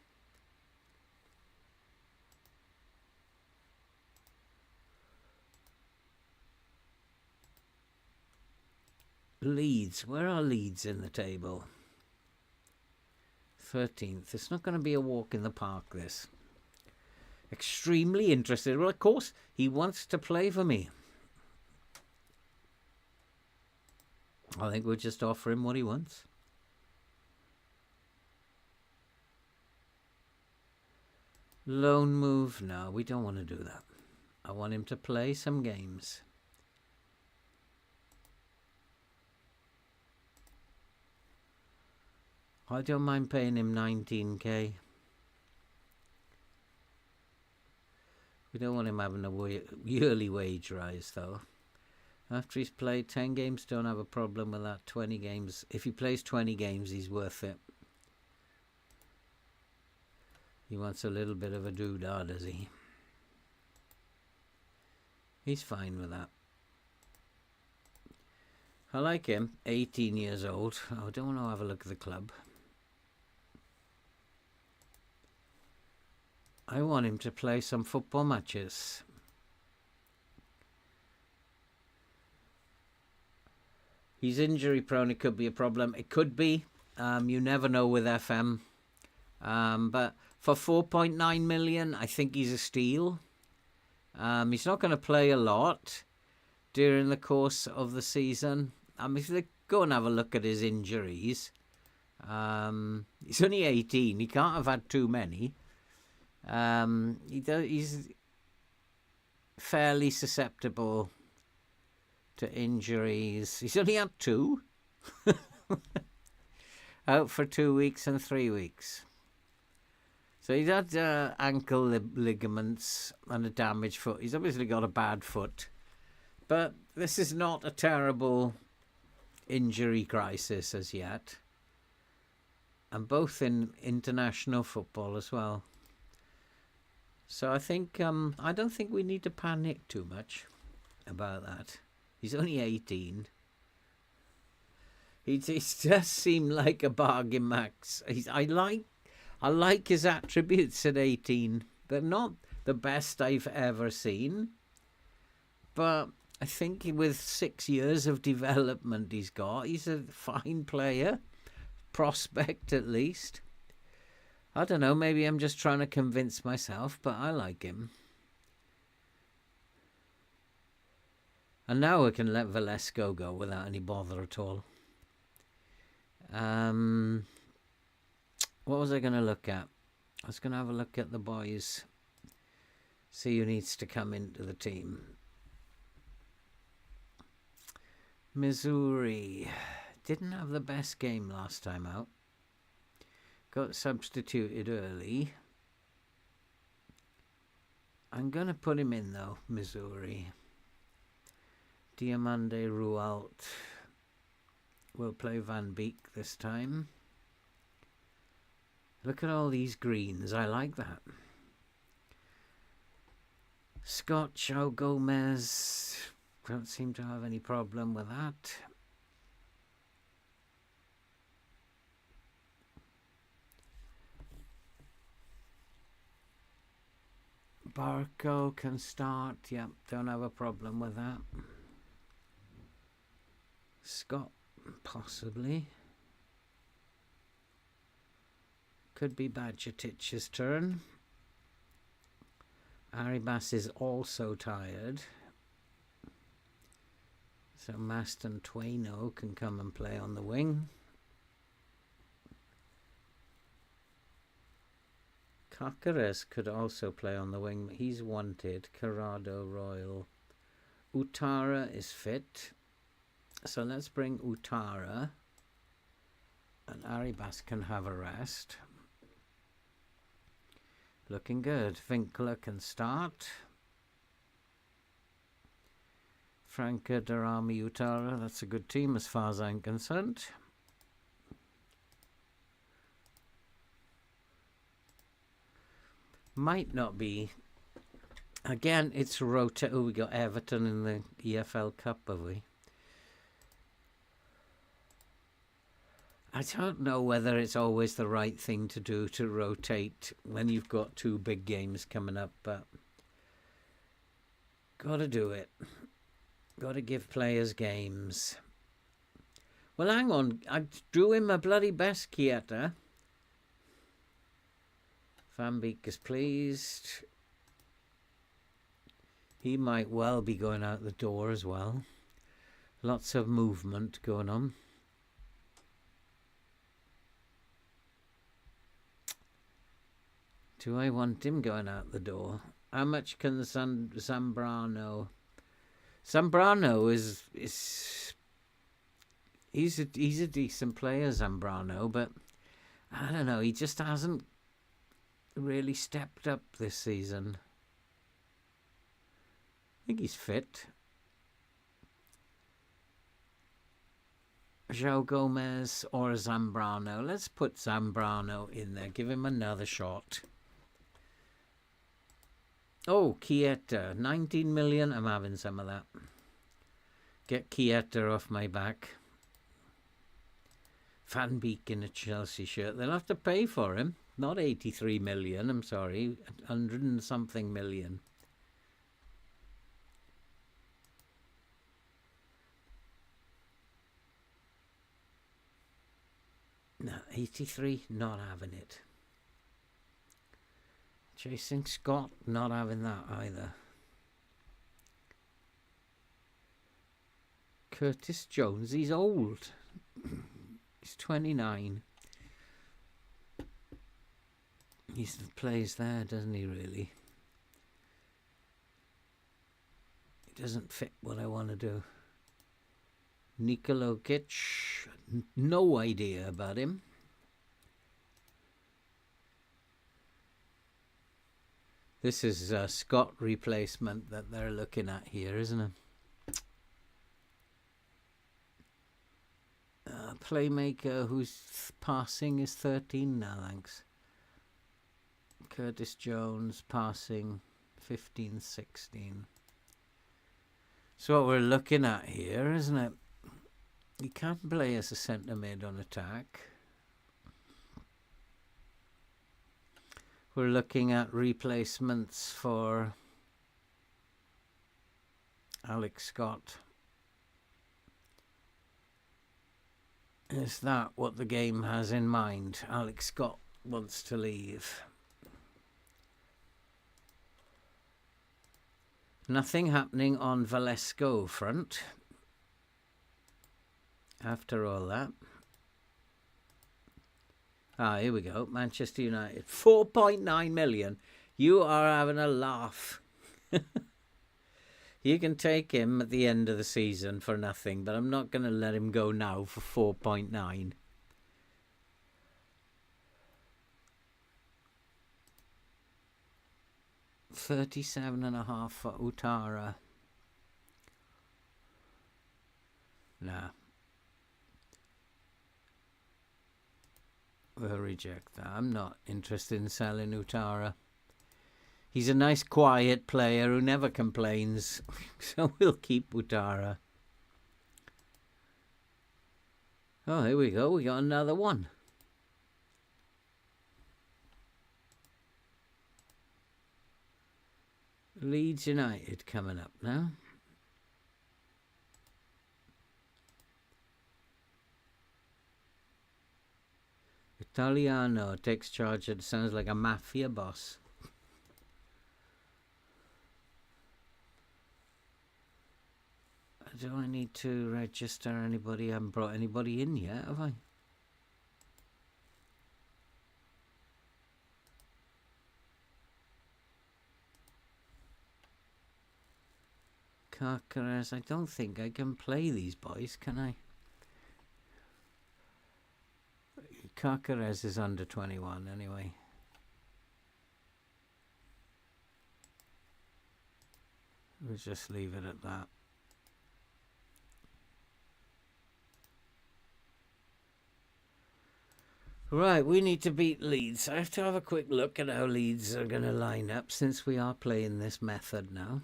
Leeds. Where are Leeds in the table? 13th. It's not going to be a walk in the park, this. Extremely interested. Well, of course, he wants to play for me. I think we'll just offer him what he wants. Loan move? No, we don't want to do that. I want him to play some games. I don't mind paying him 19k. We don't want him having a yearly wage rise, though. After he's played 10 games, don't have a problem with that. 20 games. If he plays 20 games, he's worth it. He wants a little bit of a doodah, does he? He's fine with that. I like him. 18 years old. I don't want to have a look at the club. I want him to play some football matches. He's injury prone. It could be a problem. It could be. You never know with FM. But for 4.9 million, I think he's a steal. He's not going to play a lot during the course of the season. If they go and have a look at his injuries, he's only 18. He can't have had too many. He's fairly susceptible to injuries. He's only had 2. Out for 2 weeks and 3 weeks. So he's had ankle ligaments and a damaged foot. He's obviously got a bad foot. But this is not a terrible injury crisis as yet. And both in international football as well. So I think I don't think we need to panic too much about that. He's only 18. He does seem like a bargain, Max. I like his attributes at 18. They're not the best I've ever seen. But I think with 6 years of development he's a fine player. Prospect, at least. I don't know, maybe I'm just trying to convince myself, but I like him. And now we can let Velasco go without any bother at all. What was I going to look at? I was going to have a look at the boys. See who needs to come into the team. Missouri didn't have the best game last time out. Got substituted early. I'm going to put him in, though, Missouri. Diamande Rualt will play Van Beek this time. Look at all these greens. I like that. Scott João Gomez. Don't seem to have any problem with that. Barco can start. Yep, don't have a problem with that. Scott, possibly. Could be Badgetic's turn. Arribas is also tired. So Maston Twaino can come and play on the wing. Caceres could also play on the wing, but he's wanted. Corrado Royal. Utara is fit. So let's bring Utara. And Arribas can have a rest. Looking good. Winkler can start. Franca, Darami, Utara. That's a good team as far as I'm concerned. Might not be. Again, it's Rota. Oh, we got Everton in the EFL Cup, have we? I don't know whether it's always the right thing to do to rotate when you've got 2 big games coming up, but gotta do it. Gotta give players games. Well, hang on. I drew him a bloody best, Chieta. Van Beek is pleased. He might well be going out the door as well. Lots of movement going on. Do I want him going out the door? How much can Zambrano? Zambrano is he's a decent player, Zambrano, but I don't know. He just hasn't really stepped up this season. I think he's fit. João Gomez or Zambrano. Let's put Zambrano in there. Give him another shot. Oh, Chieta. 19 million. I'm having some of that. Get Chieta off my back. Van Beek in a Chelsea shirt. They'll have to pay for him. Not 83 million, I'm sorry. 100 and something million. No, 83, not having it. Chasing Scott, not having that either. Curtis Jones, he's old. He's 29. He plays there, doesn't he, really? He doesn't fit what I want to do. Nikola Jokic, no idea about him. This is a Scott replacement that they're looking at here, isn't it? Playmaker whose passing is 13 now, thanks. Curtis Jones passing 15-16. So what we're looking at here, isn't it? He can't play as a centre mid on attack. We're looking at replacements for Alex Scott. Is that what the game has in mind? Alex Scott wants to leave. Nothing happening on Valesco front. After all that. Here we go. Manchester United. 4.9 million. You are having a laugh. You can take him at the end of the season for nothing, but I'm not going to let him go now for 4.9. $37.5 for Utara. Nah. We'll reject that. I'm not interested in selling Utara. He's a nice, quiet player who never complains. So we'll keep Utara. Oh, here we go. We got another one. Leeds United coming up now. Italiano takes charge. It sounds like a mafia boss. Do I need to register anybody? I haven't brought anybody in yet, have I? Carcares, I don't think I can play these boys, can I? Carcares is under 21 anyway. We'll just leave it at that. Right, we need to beat Leeds. I have to have a quick look at how Leeds are going to line up since we are playing this method now.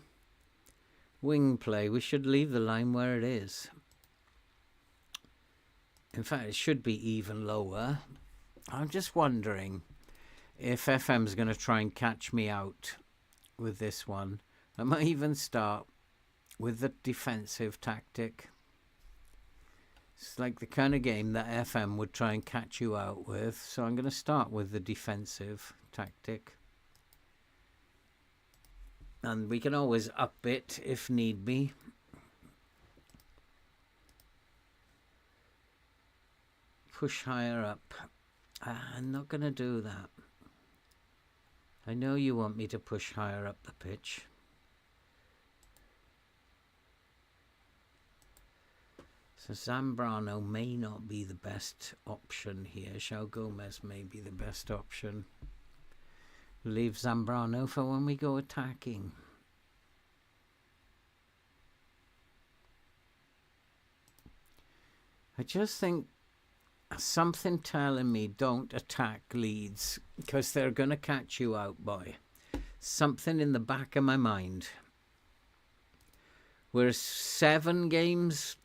Wing play, we should leave the line where it is. In fact, it should be even lower. I'm just wondering if FM's going to try and catch me out with this one. I might even start with the defensive tactic. It's like the kind of game that FM would try and catch you out with. So I'm going to start with the defensive tactic. And we can always up it if need be. Push higher up. I'm not going to do that. I know you want me to push higher up the pitch. So Zambrano may not be the best option here. João Gomez may be the best option. Leave Zambrano for when we go attacking. I just think something telling me don't attack Leeds because they're going to catch you out, boy. Something in the back of my mind. We're 7 games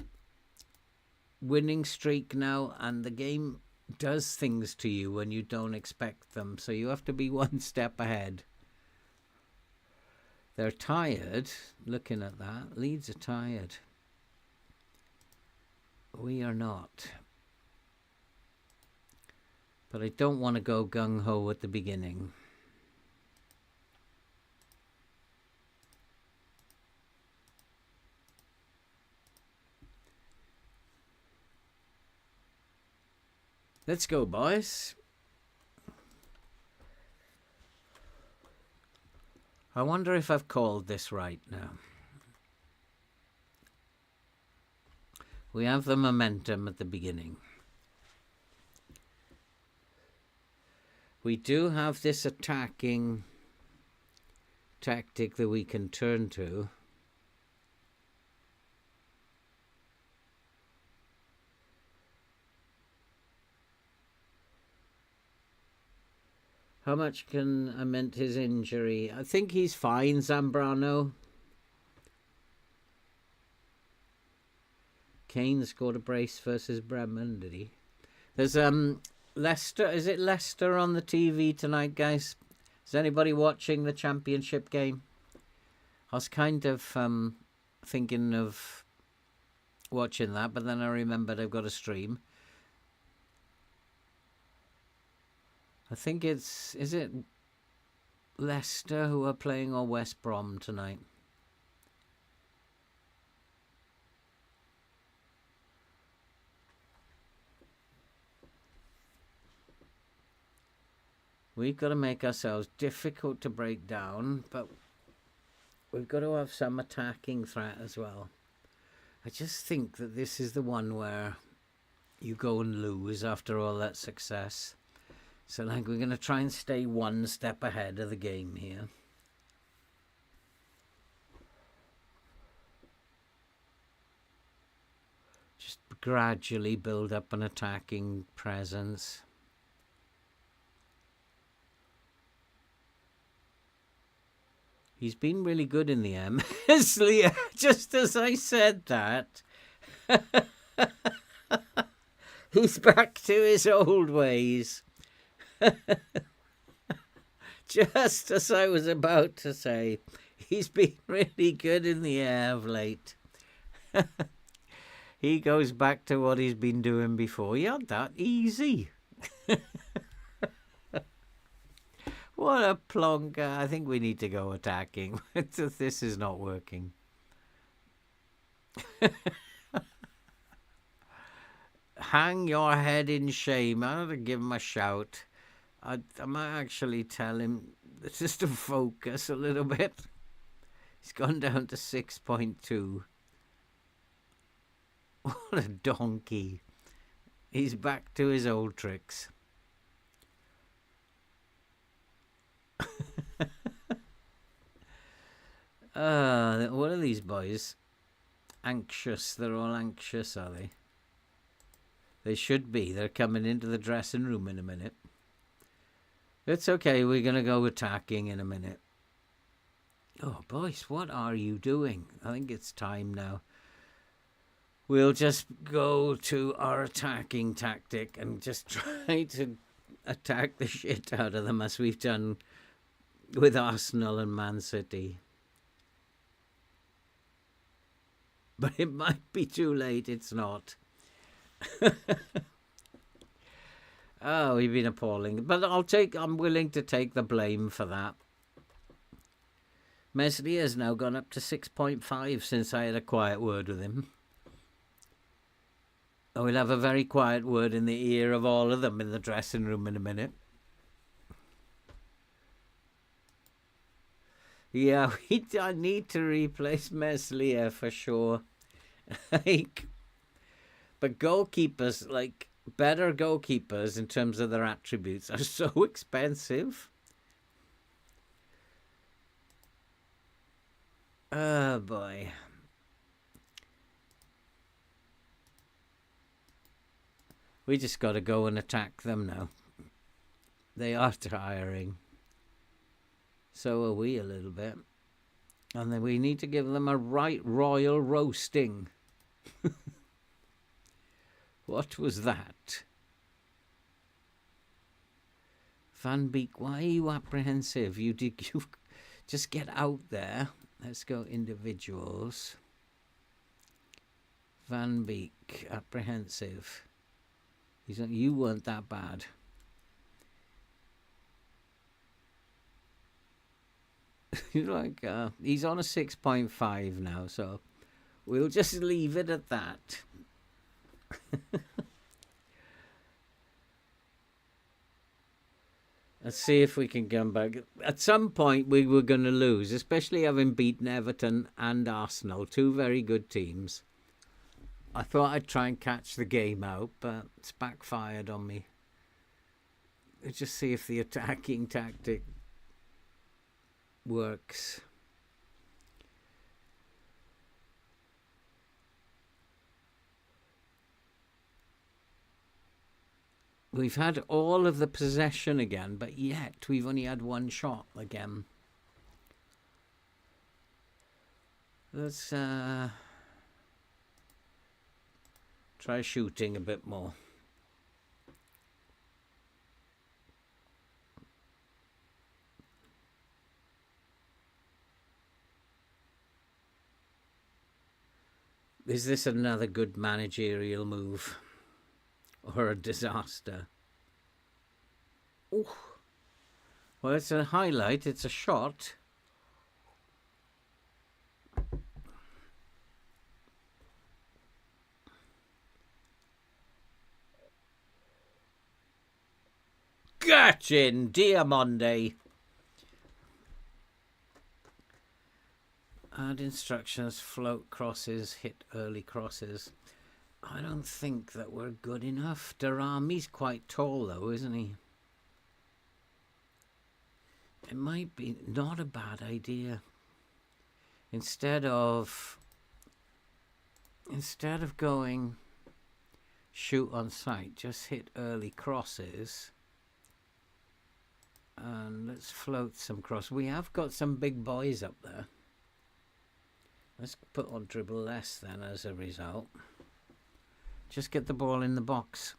winning streak now, and the game does things to you when you don't expect them, so you have to be one step ahead. They're tired. Looking at that, Leeds are tired. We are not. But I don't want to go gung-ho at the beginning. Let's go, boys. I wonder if I've called this right now. We have the momentum at the beginning. We do have this attacking tactic that we can turn to. How much can I meant his injury? I think he's fine, Zambrano. Kane scored a brace versus Bremen, did he? There's Leicester. Is it Leicester on the TV tonight, guys? Is anybody watching the championship game? I was kind of thinking of watching that, but then I remembered I've got a stream. I think is it Leicester who are playing or West Brom tonight? We've got to make ourselves difficult to break down, but we've got to have some attacking threat as well. I just think that this is the one where you go and lose after all that success. So like we're going to try and stay one step ahead of the game here. Just gradually build up an attacking presence. He's been really good in the M. Just as I said that, he's back to his old ways. Just as I was about to say, he's been really good in the air of late. He goes back to what he's been doing before. He had that easy. What a plonker. I think we need to go attacking. This is not working. Hang your head in shame. I ought to give him a shout. I might actually tell him just to focus a little bit. He's gone down to 6.2. What a donkey. He's back to his old tricks. What are these boys? Anxious. They're all anxious, are they? They should be. They're coming into the dressing room in a minute. It's okay. We're going to go attacking in a minute. Oh, boys, what are you doing? I think it's time now. We'll just go to our attacking tactic and just try to attack the shit out of them as we've done with Arsenal and Man City. But it might be too late. It's not. Oh, we've been appalling. But I'm willing to take the blame for that. Meslier has now gone up to 6.5 since I had a quiet word with him. Oh, we'll have a very quiet word in the ear of all of them in the dressing room in a minute. Yeah, I need to replace Meslier for sure. But goalkeepers, better goalkeepers in terms of their attributes, are so expensive. Oh, boy. We just got to go and attack them now. They are tiring. So are we a little bit. And then we need to give them a right royal roasting. What was that? Van Beek, why are you apprehensive? You just get out there. Let's go individuals. Van Beek, apprehensive. You weren't that bad. He's on a 6.5 now, so we'll just leave it at that. Let's see if we can come back. At some point, we were going to lose, especially having beaten Everton and Arsenal, two very good teams. I thought I'd try and catch the game out, but it's backfired on me. Let's just see if the attacking tactic works. We've had all of the possession again, but yet we've only had one shot again. Let's try shooting a bit more. Is this another good managerial move? Or a disaster? Ooh. Well, it's a highlight. It's a shot. Get in, Diamonde. Add instructions, float crosses, hit early crosses. I don't think that we're good enough. Darami's quite tall though, isn't he? It might be not a bad idea. Instead of going shoot on sight, just hit early crosses. And let's float some cross. We have got some big boys up there. Let's put on dribble less then as a result. Just get the ball in the box.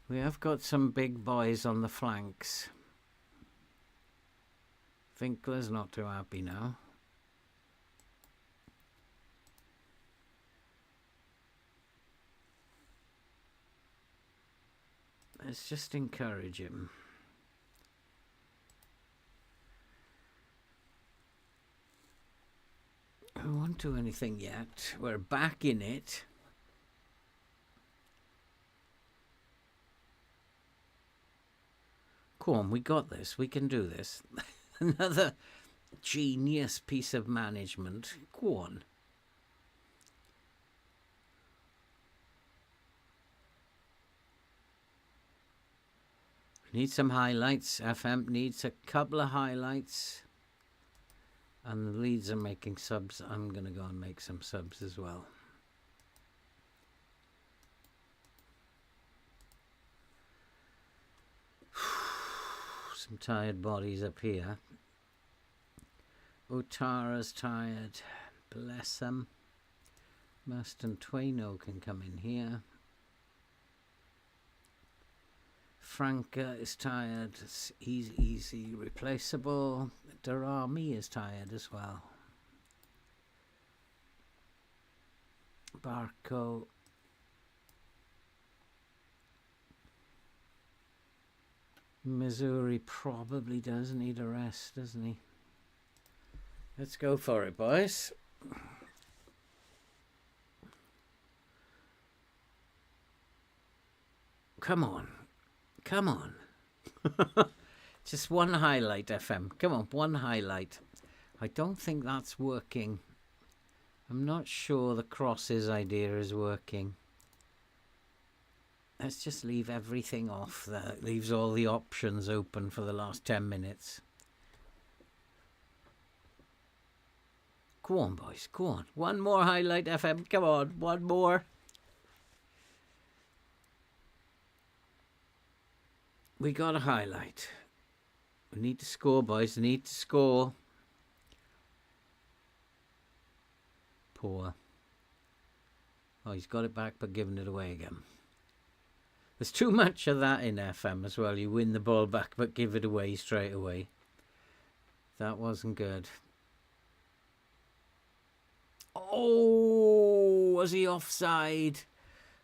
We have got some big boys on the flanks. Winkler's not too happy now. Let's just encourage him. I won't do anything yet. We're back in it. Come on, we got this. We can do this. Another genius piece of management. Go on. Need some highlights. FM needs a couple of highlights. And the Leeds are making subs. I'm going to go and make some subs as well. Some tired bodies up here. Otara's tired. Bless them. Marston Twaino can come in here. Franca is tired. It's easy replaceable. Darami is tired as well. Barco. Missouri probably does need a rest, doesn't he? Let's go for it, boys. Come on. Come on. Just one highlight, FM. Come on, one highlight. I don't think that's working. I'm not sure the crosses idea is working. Let's just leave everything off. That leaves all the options open for the last 10 minutes. Go on, boys. Go on. One more highlight, FM. Come on. One more. We got a highlight. We need to score, boys. We need to score. Poor. Oh, he's got it back, but giving it away again. There's too much of that in FM as well. You win the ball back, but give it away straight away. That wasn't good. Oh, was he offside?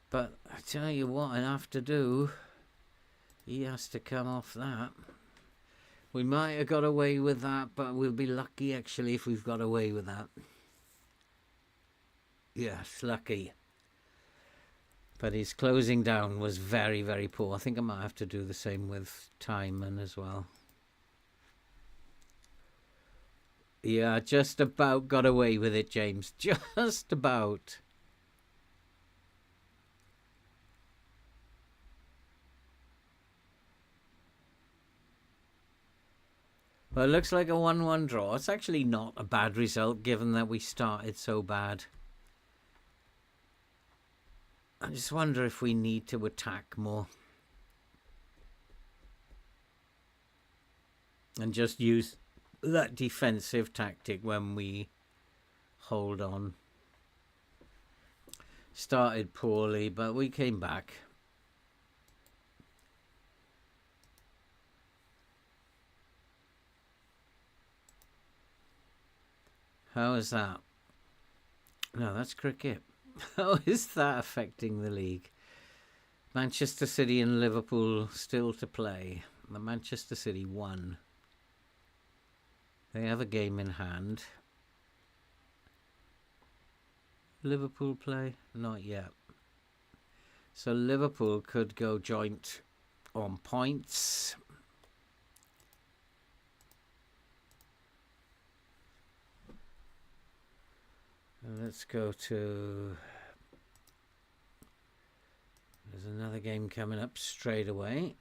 But I tell you what I have to do. He has to come off that. We might have got away with that, but we'll be lucky actually if we've got away with that. Yes, lucky. But his closing down was very, very poor. I think I might have to do the same with Timon as well. Yeah, just about got away with it, James. Just about. Well, it looks like a 1-1 draw. It's actually not a bad result given that we started so bad. I just wonder if we need to attack more. And just use that defensive tactic when we hold on. Started poorly, but we came back. How is that? No, that's cricket. How is that affecting the league? Manchester City and Liverpool still to play. The Manchester City won. They have a game in hand. Liverpool play? Not yet. So Liverpool could go joint on points. Let's go to... There's another game coming up straight away.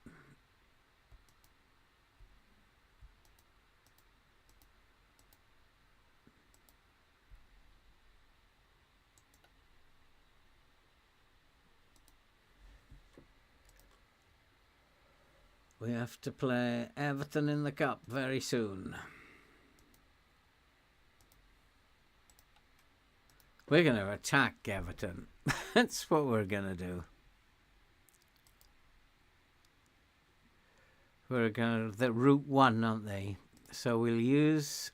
We have to play Everton in the Cup very soon. We're going to attack Everton. That's what we're going to do. We're going to... They're Route 1, aren't they? So we'll use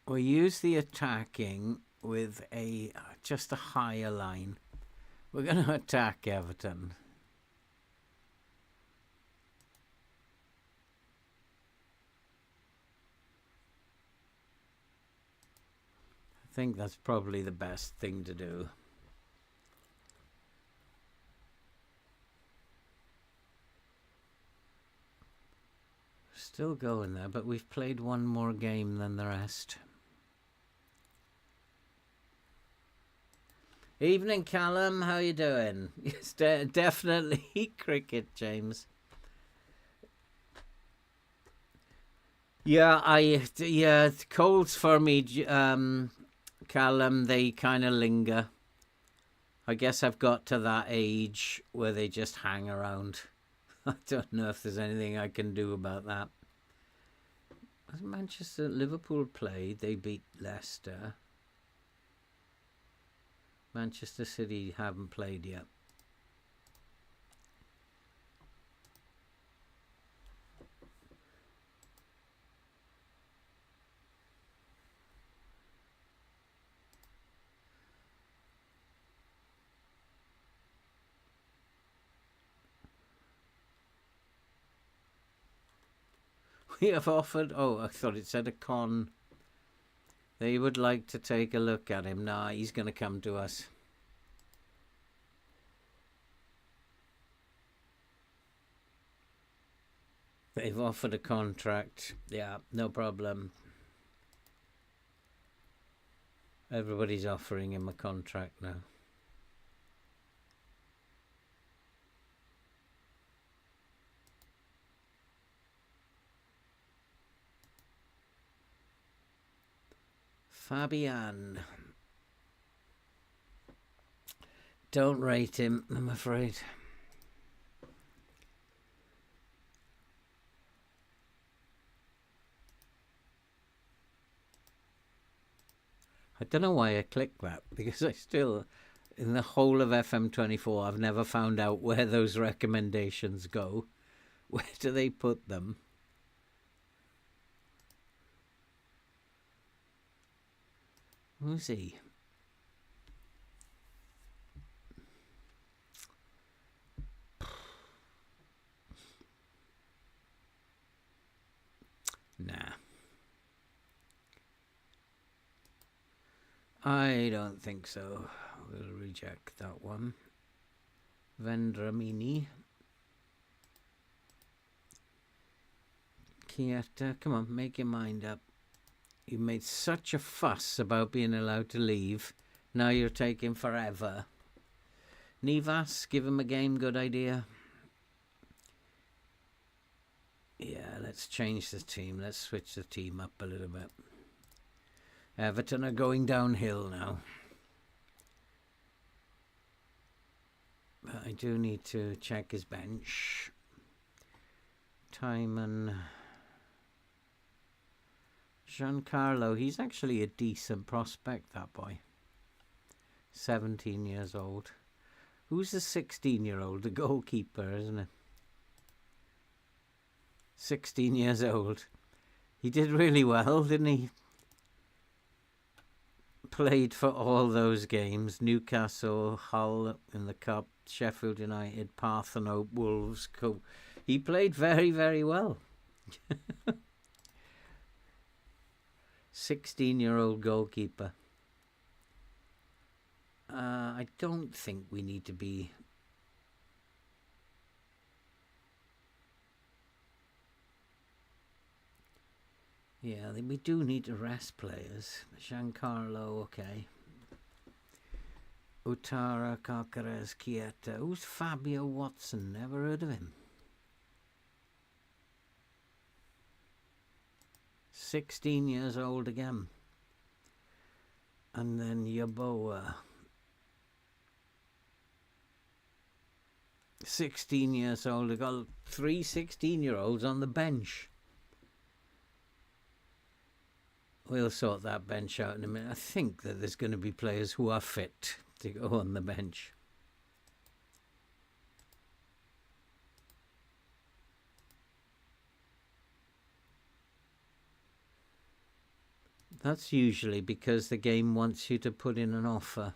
the attacking with just a higher line. We're going to attack Everton. I think that's probably the best thing to do. Still going there, but we've played one more game than the rest. Evening, Callum. How you doing? Yes, definitely cricket, James. Yeah, colds for me, Callum. They kind of linger. I guess I've got to that age where they just hang around. I don't know if there's anything I can do about that. As Liverpool played, they beat Leicester. Manchester City haven't played yet. We have offered... Oh, I thought it said a con. They would like to take a look at him. Nah, he's going to come to us. They've offered a contract. Yeah, no problem. Everybody's offering him a contract now. Fabian. Don't rate him, I'm afraid. I don't know why I clicked that, because I still, in the whole of FM24, I've never found out where those recommendations go. Where do they put them? Who's he? Nah. I don't think so. We'll reject that one. Vendramini. Chieta, come on, make your mind up. You made such a fuss about being allowed to leave. Now you're taking forever. Nivas, give him a game, good idea. Yeah, let's change the team. Let's switch the team up a little bit. Everton are going downhill now. But I do need to check his bench. Timon. Giancarlo, he's actually a decent prospect, that boy. 17 years old. Who's the 16-year-old? The goalkeeper, isn't it? 16 years old. He did really well, didn't he? played for all those games. Newcastle, Hull in the Cup, Sheffield United, Parthenope, Wolves. He played very, very well. 16-year-old goalkeeper. I don't think we need to be... Yeah, we do need to rest players. Giancarlo, okay. Utara, Carcares, Chieta. Who's Fabio Watson? Never heard of him. 16 years old again. And then Yaboa. 16 years old. I've got 3 16-year-olds on the bench. We'll sort that bench out in a minute. I think that there's going to be players who are fit to go on the bench. That's usually because the game wants you to put in an offer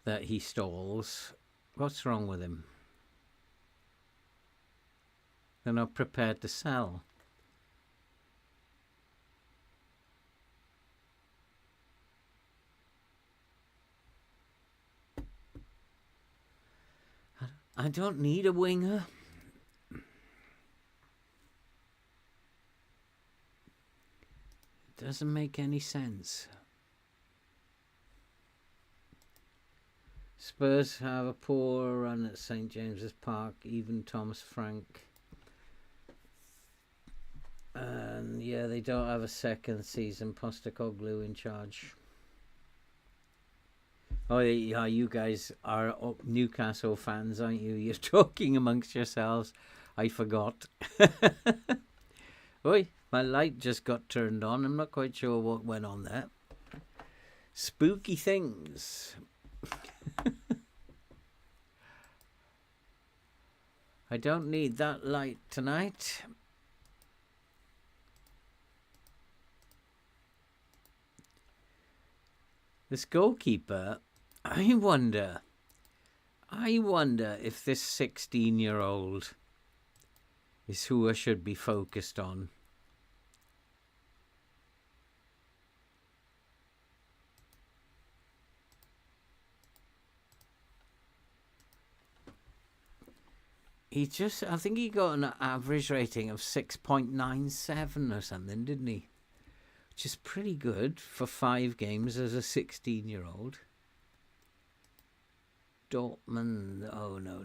that he stalls. What's wrong with him? They're not prepared to sell. I don't need a winger. It doesn't make any sense. Spurs have a poor run at St James's Park, even Thomas Frank. And yeah, they don't have a second season. Postecoglou in charge. Oh yeah, you guys are Newcastle fans, aren't you? You're talking amongst yourselves. I forgot. Oi, my light just got turned on. I'm not quite sure what went on there. Spooky things. I don't need that light tonight. This goalkeeper, I wonder if this 16-year-old is who I should be focused on. I think he got an average rating of 6.97 or something, didn't he? Which is pretty good for 5 games as a 16-year-old. Dortmund, oh no.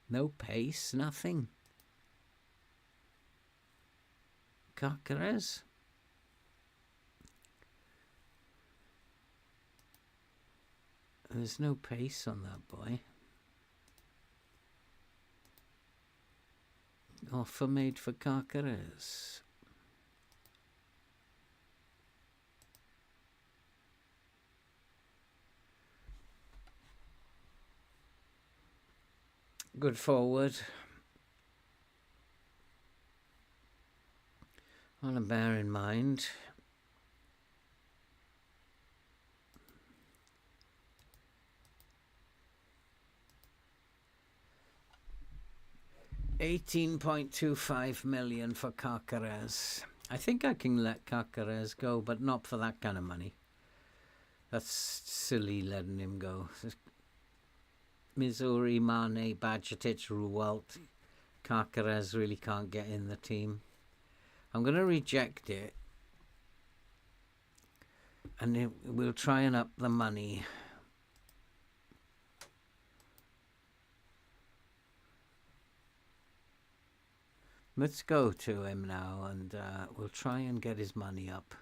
No pace, nothing. Carcares. There's no pace on that boy. Offer made for Carcares. Good forward. Want to bear in mind. $18.25 million for Carcares. I think I can let Carcares go, but not for that kind of money. That's silly letting him go. Missouri, Mane, Bajcetic, Ruwalt. Carcares really can't get in the team. I'm going to reject it. And we'll try and up the money. Let's go to him now and we'll try and get his money up.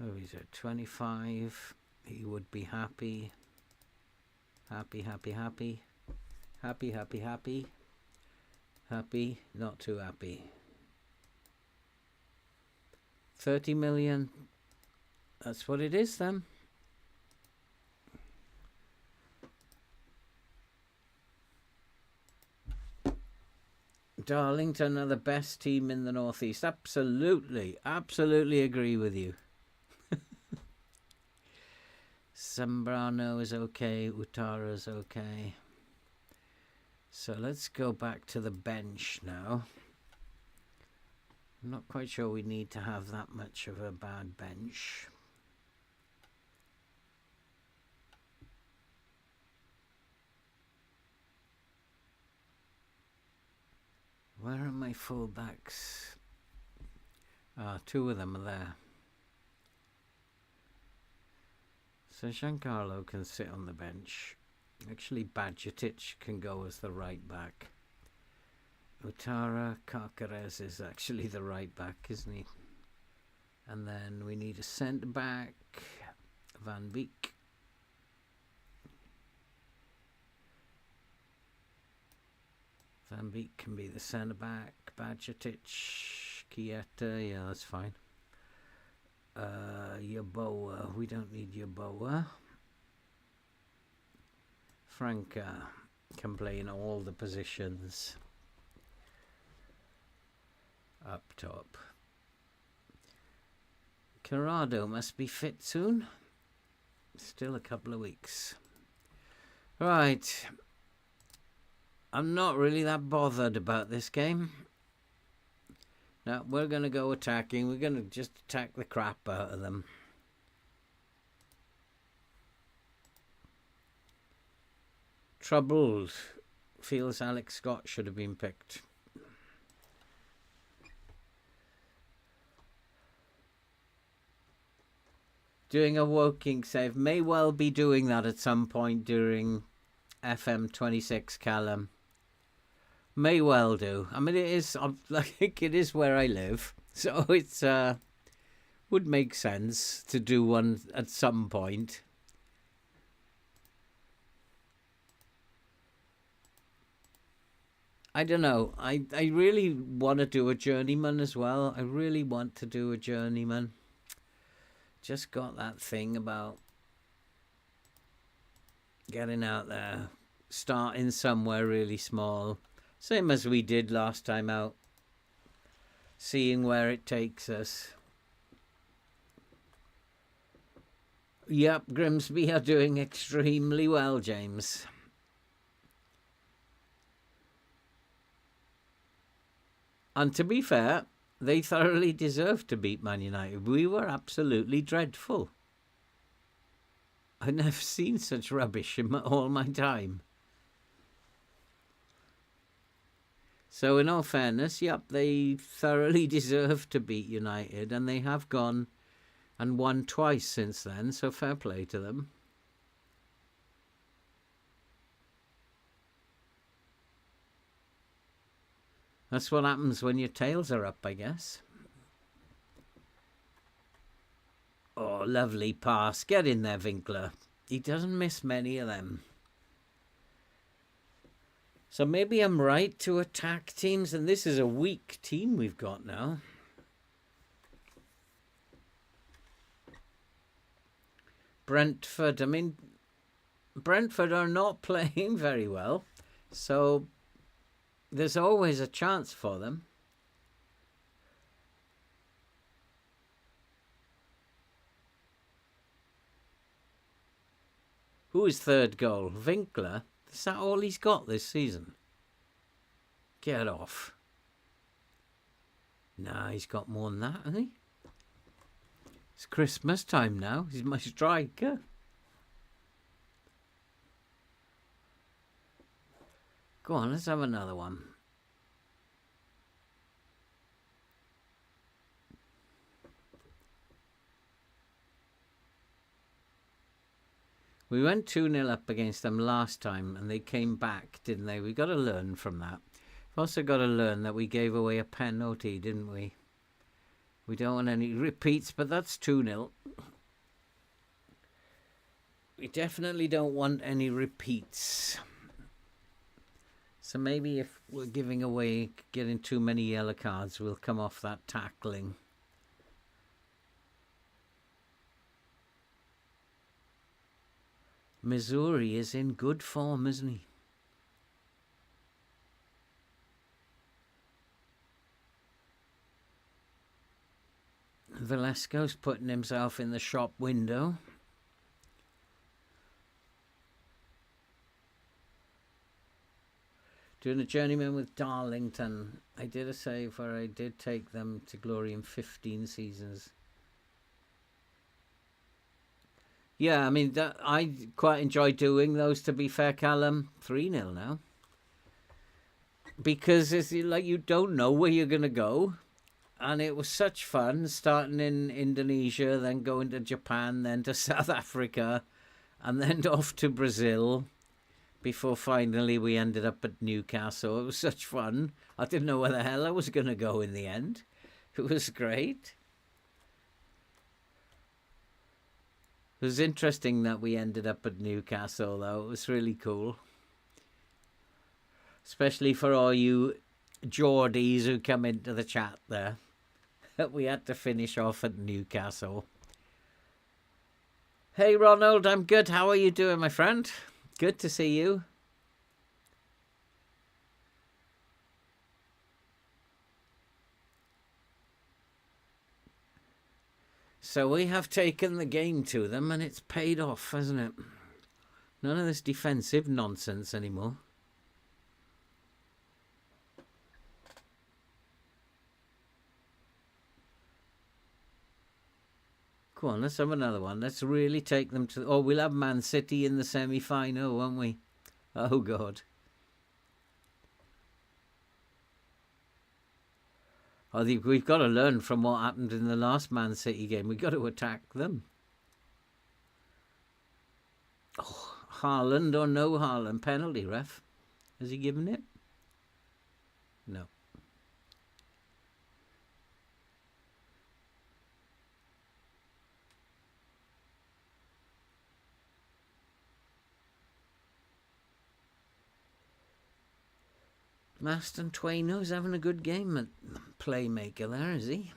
Oh, he's at 25. He would be happy. Happy. Happy, not too happy. 30 million. That's what it is then. Darlington are the best team in the Northeast. Absolutely. Absolutely agree with you. Zambrano is okay. Utara's okay. So let's go back to the bench now. I'm not quite sure we need to have that much of a bad bench. Where are my fullbacks? Two of them are there. So Giancarlo can sit on the bench. Actually, Badgetic can go as the right back. Utara Carcares is actually the right back, isn't he? And then we need a centre back. Van Beek. Van Beek can be the centre back. Badgetic, Chieta, yeah, that's fine. Yeboah, we don't need Yeboah. Franca can play in all the positions up top. Corrado must be fit soon. Still a couple of weeks. Right. I'm not really that bothered about this game. Now, we're going to go attacking. We're going to just attack the crap out of them. Troubled. Feels Alex Scott should have been picked. Doing a Woking save. May well be doing that at some point during FM26, Callum. May well do. I mean, it is. Like it is where I live, so it's would make sense to do one at some point. I don't know. I really want to do a journeyman as well. I really want to do a journeyman. Just got that thing about getting out there, starting somewhere really small. Same as we did last time out. Seeing where it takes us. Yep, Grimsby are doing extremely well, James. And to be fair, they thoroughly deserved to beat Man United. We were absolutely dreadful. I've never seen such rubbish in all my time. So in all fairness, yep, they thoroughly deserve to beat United, and they have gone and won twice since then, so fair play to them. That's what happens when your tails are up, I guess. Oh, lovely pass. Get in there, Winkler. He doesn't miss many of them. So maybe I'm right to attack teams, and this is a weak team we've got now. Brentford, I mean, Brentford are not playing very well, so there's always a chance for them. Who is third goal? Winkler? Is that all he's got this season? Get off. Nah, he's got more than that, hasn't he? It's Christmas time now. He's my striker. Go on, let's have another one. We went 2-0 up against them last time and they came back, didn't they? We got to learn from that. We've also got to learn that we gave away a penalty, didn't we? We don't want any repeats, but that's 2-0. We definitely don't want any repeats. So maybe if we're giving away, getting too many yellow cards, we'll come off that tackling. Missouri is in good form, isn't he? Velasco's putting himself in the shop window. Doing a journeyman with Darlington. I did a save where I did take them to glory in 15 seasons. Yeah, I mean, I quite enjoy doing those, to be fair, Callum. 3-0 now. Because it's like you don't know where you're going to go. And it was such fun, starting in Indonesia, then going to Japan, then to South Africa, and then off to Brazil, before finally we ended up at Newcastle. It was such fun. I didn't know where the hell I was going to go in the end. It was great. It was interesting that we ended up at Newcastle, though. It was really cool. Especially for all you Geordies who come into the chat there. We had to finish off at Newcastle. Hey, Ronald, I'm good. How are you doing, my friend? Good to see you. So we have taken the game to them, and it's paid off, hasn't it? None of this defensive nonsense anymore. Go on, let's have another one. Let's really take them to... Oh, we'll have Man City in the semi-final, won't we? Oh, God. I think we've got to learn from what happened in the last Man City game. We've got to attack them. Oh, Haaland or no Haaland? Penalty, ref. Has he given it? No. Maston Twaino's having a good game at playmaker there, is he?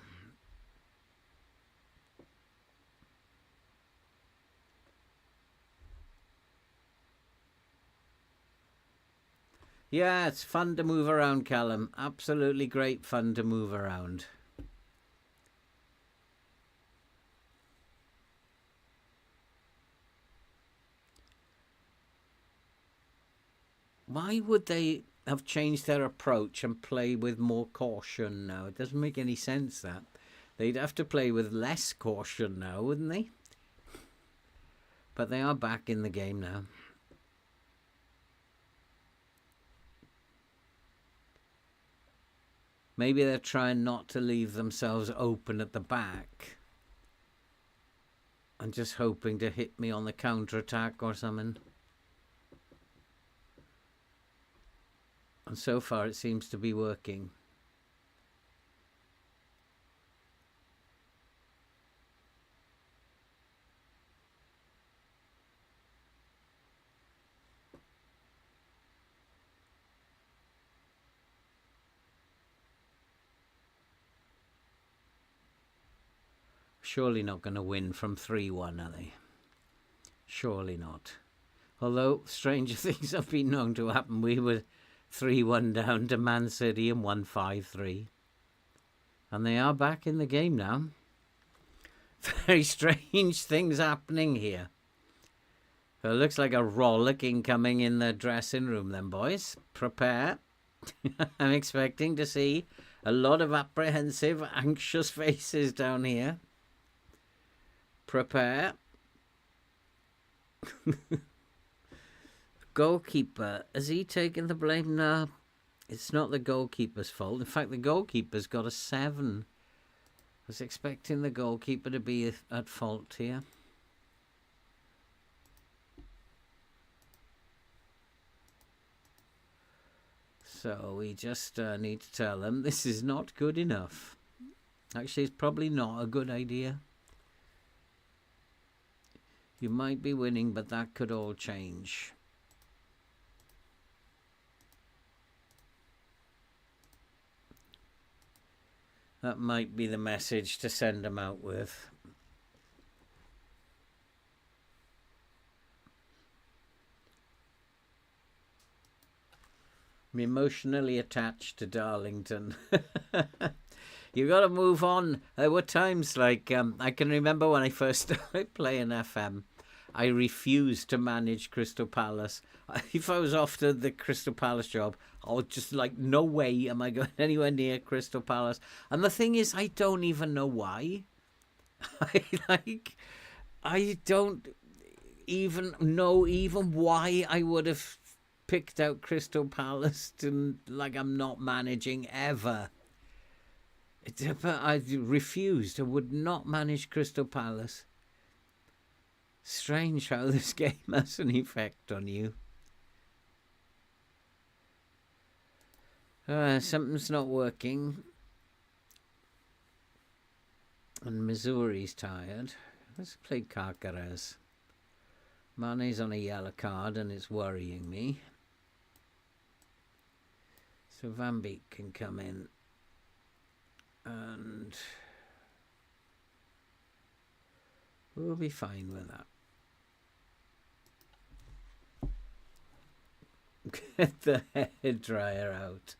Yeah, it's fun to move around, Callum. Absolutely great fun to move around. Why would they have changed their approach and play with more caution now? It doesn't make any sense, that. They'd have to play with less caution now, wouldn't they? But they are back in the game now. Maybe they're trying not to leave themselves open at the back. And just hoping to hit me on the counter-attack or something. And so far it seems to be working. Surely not going to win from 3-1, are they? Surely not. Although stranger things have been known to happen. We were 3-1 down to Man City and won 5-3. And they are back in the game now. Very strange things happening here. So it looks like a rollicking coming in the dressing room then, boys. Prepare. I'm expecting to see a lot of apprehensive, anxious faces down here. Prepare. Goalkeeper, has he taken the blame? No, it's not the goalkeeper's fault. In fact, the goalkeeper's got a 7. I was expecting the goalkeeper to be at fault here. So we just need to tell them this is not good enough. Actually, it's probably not a good idea. You might be winning, but that could all change. That might be the message to send them out with. I'm emotionally attached to Darlington. You got to move on. There were times like I can remember when I first started playing FM, I refused to manage Crystal Palace. If I was offered the Crystal Palace job, I was just like, no way am I going anywhere near Crystal Palace. And the thing is, I don't even know why. I like, I don't even know even why I would have picked out Crystal Palace. To like, I'm not managing ever. I refused. I would not manage Crystal Palace. Strange how this game has an effect on you. Something's not working. And Missouri's tired. Let's play Carcaraz. Mane's on a yellow card and it's worrying me. So Van Beek can come in. And we'll be fine with that. Get the hairdryer out.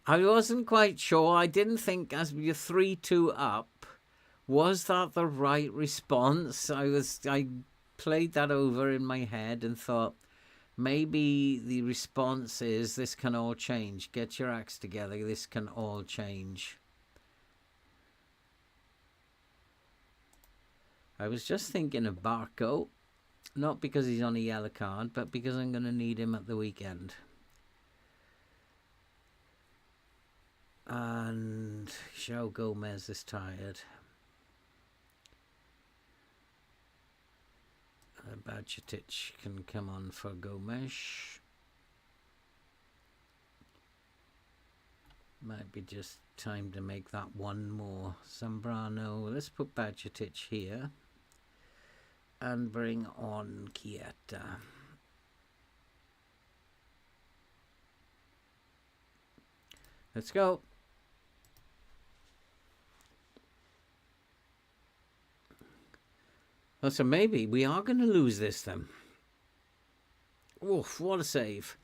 I wasn't quite sure. I didn't think as you're 3-2 up, was that the right response? I played that over in my head and thought maybe the response is this can all change. Get your acts together. This can all change. I was just thinking of Barco. Not because he's on a yellow card, but because I'm going to need him at the weekend. And João Gomez is tired. Bajcetic can come on for Gomes. Might be just time to make that one more. Zambrano. Let's put Bajcetic here. And bring on Chiesa. Let's go. Oh, so maybe we are going to lose this then. Oof, what a save.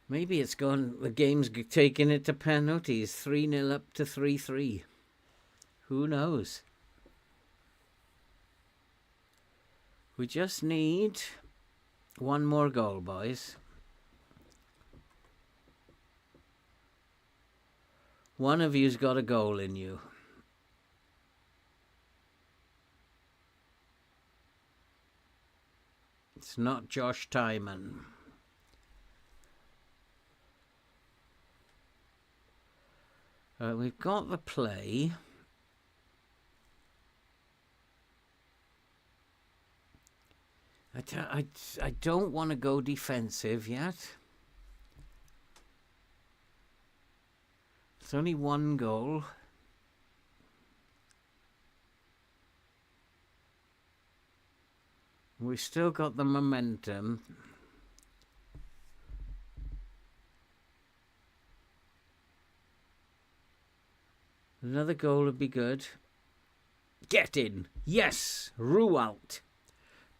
Maybe it's gone. The game's taking it to penalties. 3-0 up to 3-3. Who knows? We just need one more goal, boys. One of you's got a goal in you. It's not Josh Tymon. We've got the play. I don't want to go defensive yet. It's only one goal. We've still got the momentum. Another goal would be good. Get in. Yes. Rualt.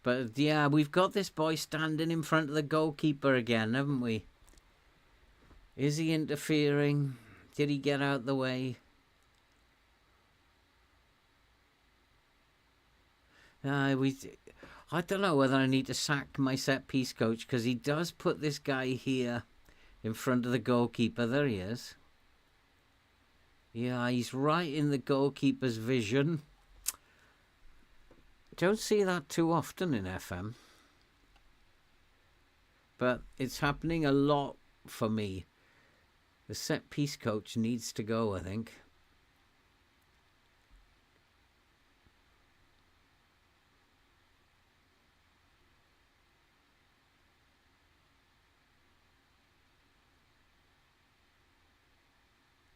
But yeah, we've got this boy standing in front of the goalkeeper again, haven't we? Is he interfering? Did he get out the way? I don't know whether I need to sack my set-piece coach, because he does put this guy here in front of the goalkeeper. There he is. Yeah, he's right in the goalkeeper's vision. Don't see that too often in FM. But it's happening a lot for me. The set-piece coach needs to go, I think.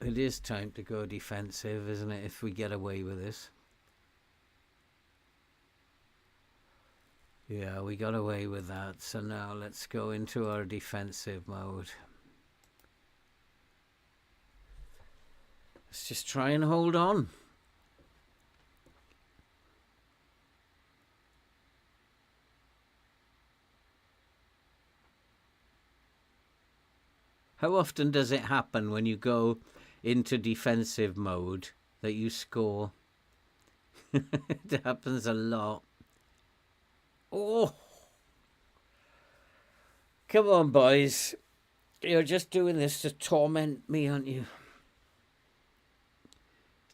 It is time to go defensive, isn't it, if we get away with this? Yeah, we got away with that. So now let's go into our defensive mode. Let's just try and hold on. How often does it happen when you go into defensive mode that you score? It happens a lot. Oh, come on, boys. You're just doing this to torment me, aren't you?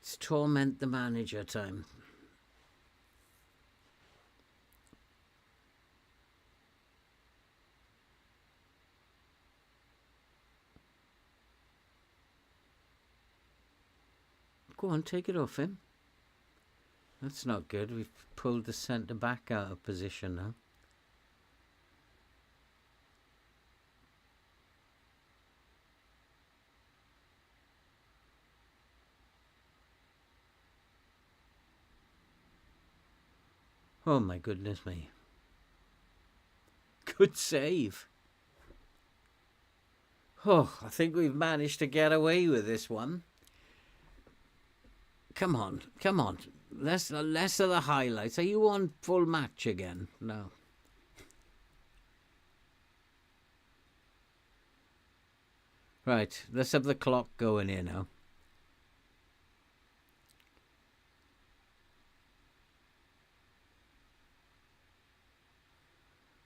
It's torment the manager time. Go on, take it off him. That's not good. We've pulled the centre back out of position now. Oh my goodness me. Good save. Oh, I think we've managed to get away with this one. Come on, come on. Less of the highlights. Are you on full match again? No. Right, let's have the clock going here now.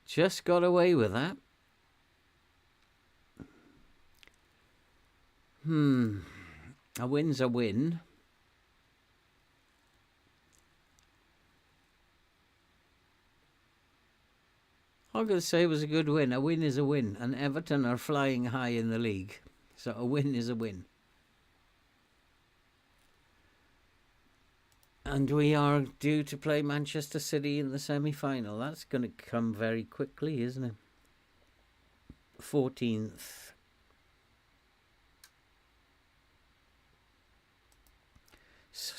Just got away with that. A win's a win. I'm going to say it was a good win. A win is a win. And Everton are flying high in the league. So a win is a win. And we are due to play Manchester City in the semi-final. That's going to come very quickly, isn't it? 14th.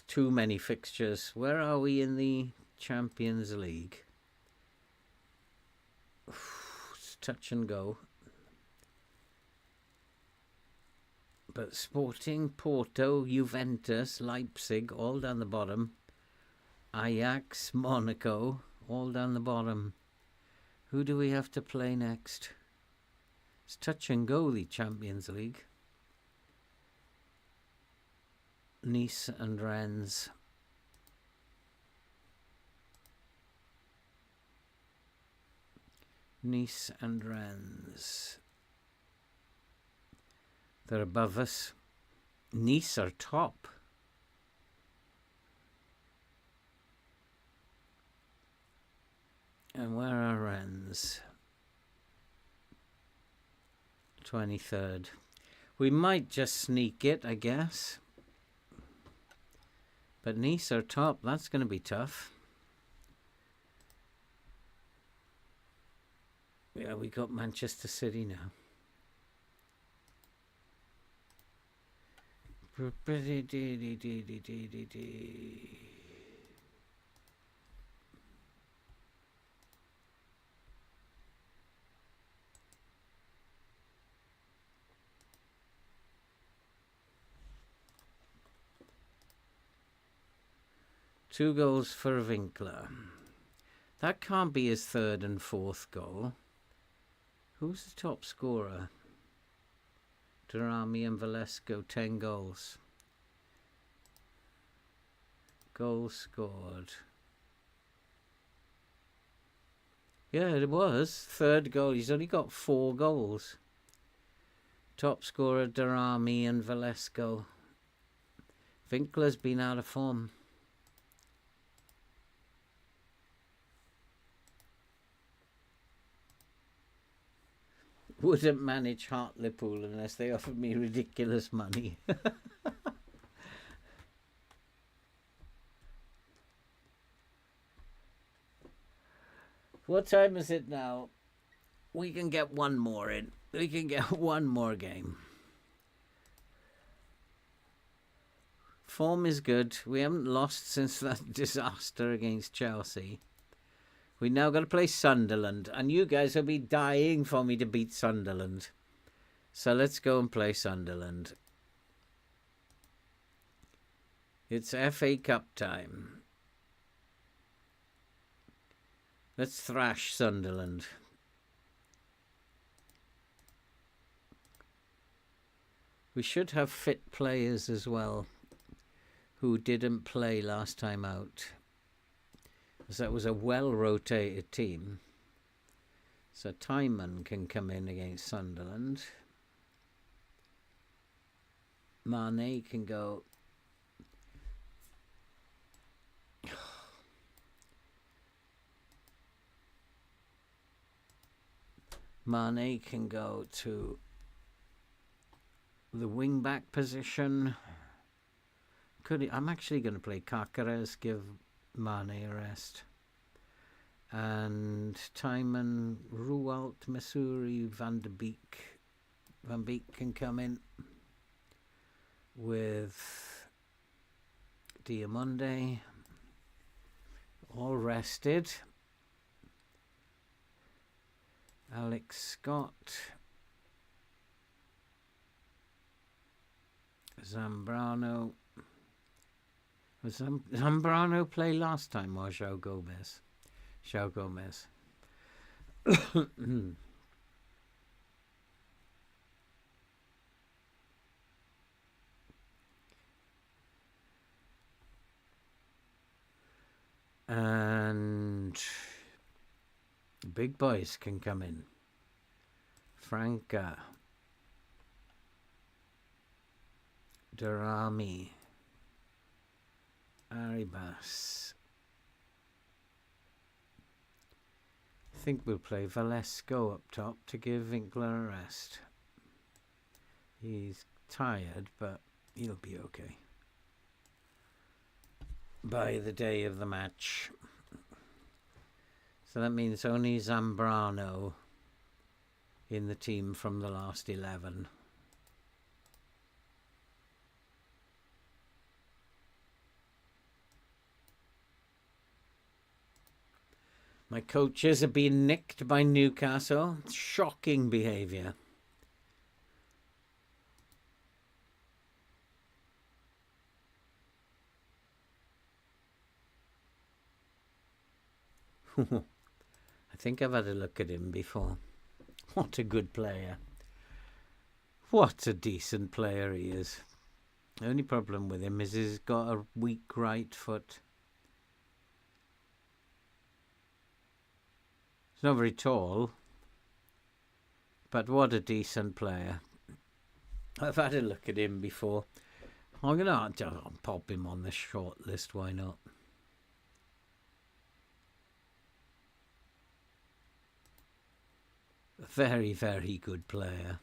Too many fixtures. Where are we in the Champions League? It's touch and go. But Sporting, Porto, Juventus, Leipzig, all down the bottom. Ajax, Monaco, all down the bottom. Who do we have to play next? It's touch and go, the Champions League. Nice and Rennes. Nice and Rennes. They're above us. Nice are top. And where are Rennes? 23rd. We might just sneak it, I guess. But Nice are top. That's going to be tough. Yeah, we got Manchester City now. Two goals for Winkler. That can't be his third and fourth goal. Who's the top scorer? Durrami and Velasco, 10 goals. Goals scored. Yeah, it was. Third goal. He's only got 4 goals. Top scorer, Durrami and Velasco. Winkler's been out of form. Wouldn't manage Hartlepool unless they offered me ridiculous money. What time is it now? We can get one more in. We can get one more game. Form is good. We haven't lost since that disaster against Chelsea. We now got to play Sunderland, and you guys will be dying for me to beat Sunderland. So let's go and play Sunderland. It's FA Cup time. Let's thrash Sunderland. We should have fit players as well who didn't play last time out, because that was a well-rotated team. So Timon can come in against Sunderland. Mane can go. Mane can go to the wing-back position. I'm actually going to play Kakares, give Mane a rest. And Timon, Rualt, Missouri, Van Beek. Van Beek can come in with Diamonde. All rested. Alex Scott. Zambrano. Was Zambrano play last time or João Gomez? João Gomez. And big boys can come in. Franca. Darami. Arribas. I think we'll play Valesco up top to give Winkler a rest. He's tired, but he'll be okay by the day of the match. So that means only Zambrano in the team from the last 11. My coaches are being nicked by Newcastle. Shocking behaviour. I think I've had a look at him before. What a good player. What a decent player he is. The only problem with him is he's got a weak right foot. He's not very tall, but what a decent player. I've had a look at him before. I'm going to pop him on the short list, why not? A very, very good player.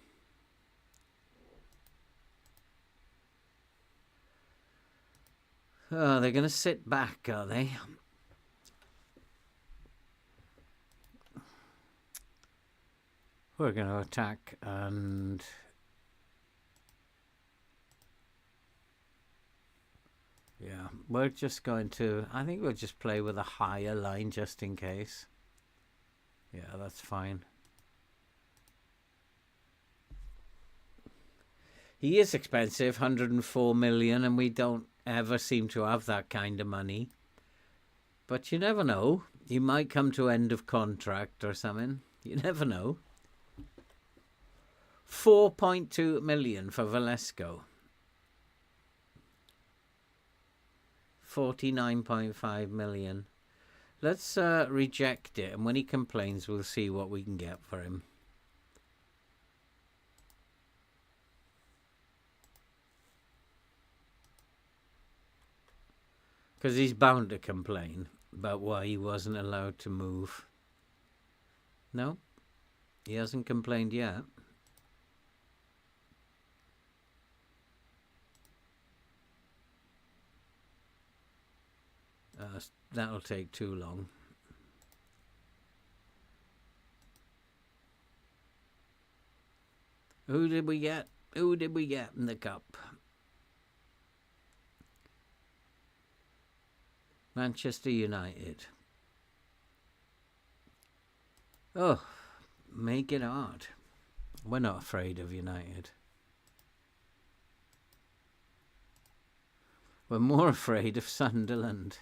Oh, they're going to sit back, are they? We're going to attack and yeah, we're just going to, I think we'll just play with a higher line just in case. Yeah, that's fine. He is expensive, 104 million, and we don't ever seem to have that kind of money. But you never know. He might come to end of contract or something. You never know. 4.2 million for Valesco. 49.5 million. Let's reject it, and when he complains, we'll see what we can get for him. Because he's bound to complain about why he wasn't allowed to move. No, he hasn't complained yet. That'll take too long. Who did we get? Who did we get in the cup? Manchester United. Oh, make it hard. We're not afraid of United. We're more afraid of Sunderland.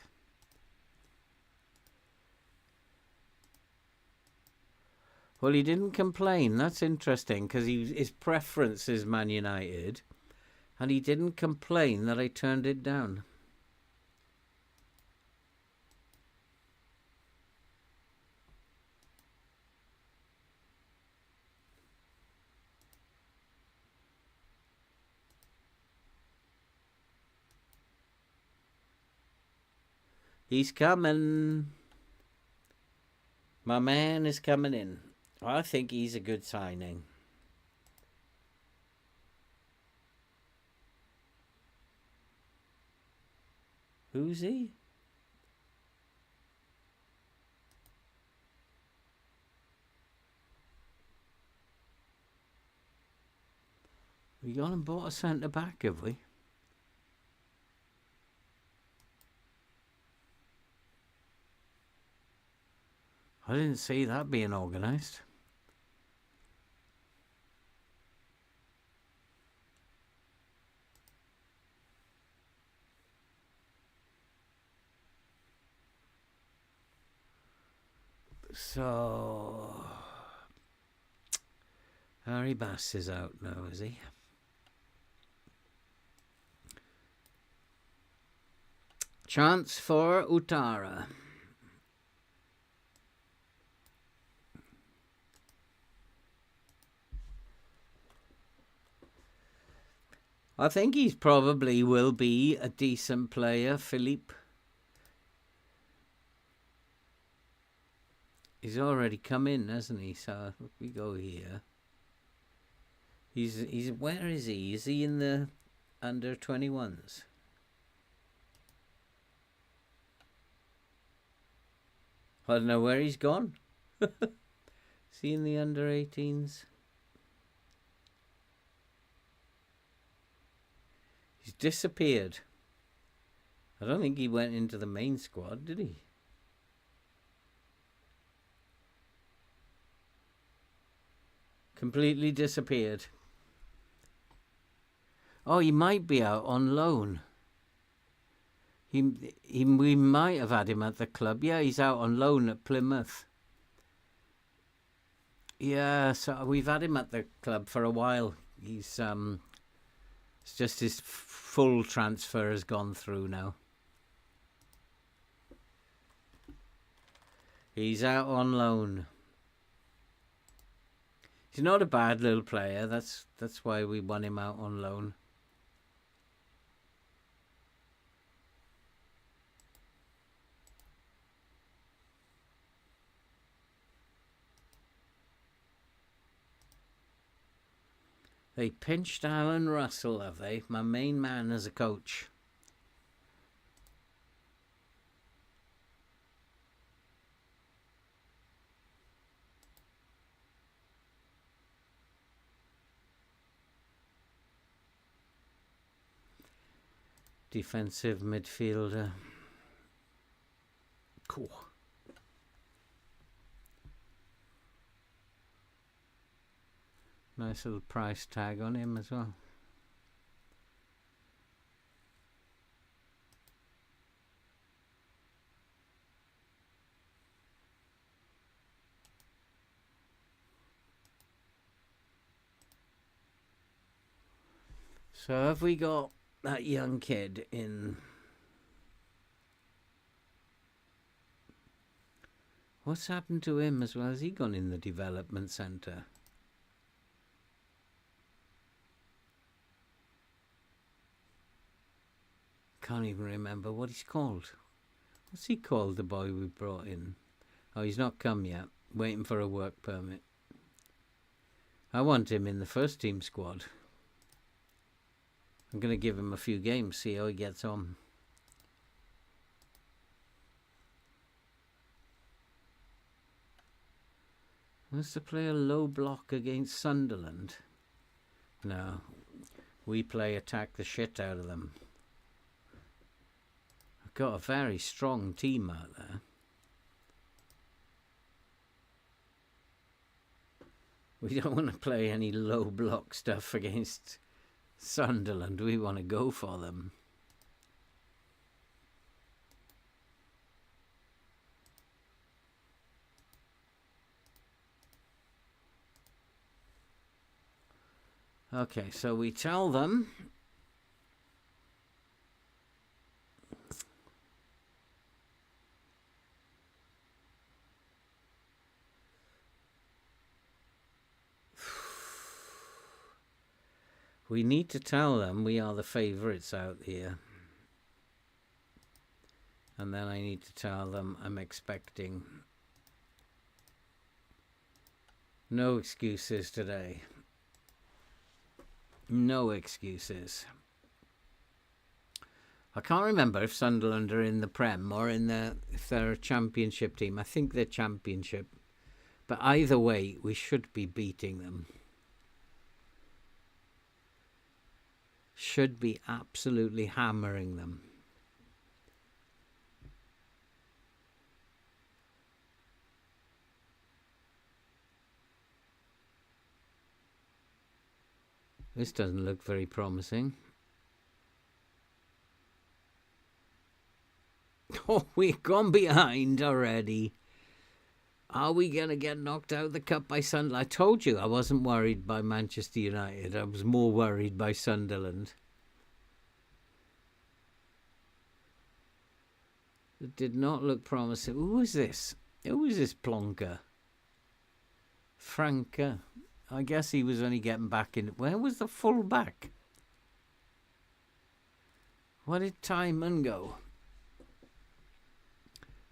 Well, he didn't complain. That's interesting because his preference is Man United. And he didn't complain that I turned it down. He's coming. My man is coming in. I think he's a good signing. Who's he? We gone and bought a centre back, have we? I didn't see that being organised. So Harry Bass is out now, is he? Chance for Utara. I think he probably will be a decent player, Philippe. He's already come in, hasn't he? So if we go here. He's where is he? Is he in the under 21s? I don't know where he's gone. Is he in the under 18s? He's disappeared. I don't think he went into the main squad, did he? Completely disappeared. Oh, he might be out on loan. We might have had him at the club. Yeah, he's out on loan at Plymouth. Yeah, so we've had him at the club for a while. He's it's just his full transfer has gone through now. He's out on loan. He's not a bad little player. That's why we want him out on loan. They pinched Alan Russell, have they? My main man as a coach. Defensive midfielder. Cool. Nice little price tag on him as well. So have we got that young kid in? What's happened to him as well? Has he gone in the development centre? Can't even remember what he's called. What's he called, the boy we brought in? Oh, he's not come yet. Waiting for a work permit. I want him in the first team squad. I'm going to give him a few games, see how he gets on. Wants to play a low block against Sunderland. No, we play attack the shit out of them. I've got a very strong team out there. We don't want to play any low block stuff against Sunderland. We want to go for them. Okay, so we tell them We need to tell them we are the favourites out here. And then I need to tell them I'm expecting no excuses today. No excuses. I can't remember if Sunderland are in the Prem or if they're a Championship team. I think they're Championship. But either way, we should be beating them. Should be absolutely hammering them. This doesn't look very promising. Oh, we've gone behind already. Are we going to get knocked out of the cup by Sunderland? I told you I wasn't worried by Manchester United. I was more worried by Sunderland. It did not look promising. Who is this? Who is this plonker? Franca. I guess he was only getting back in. Where was the full back? Where did Timon go?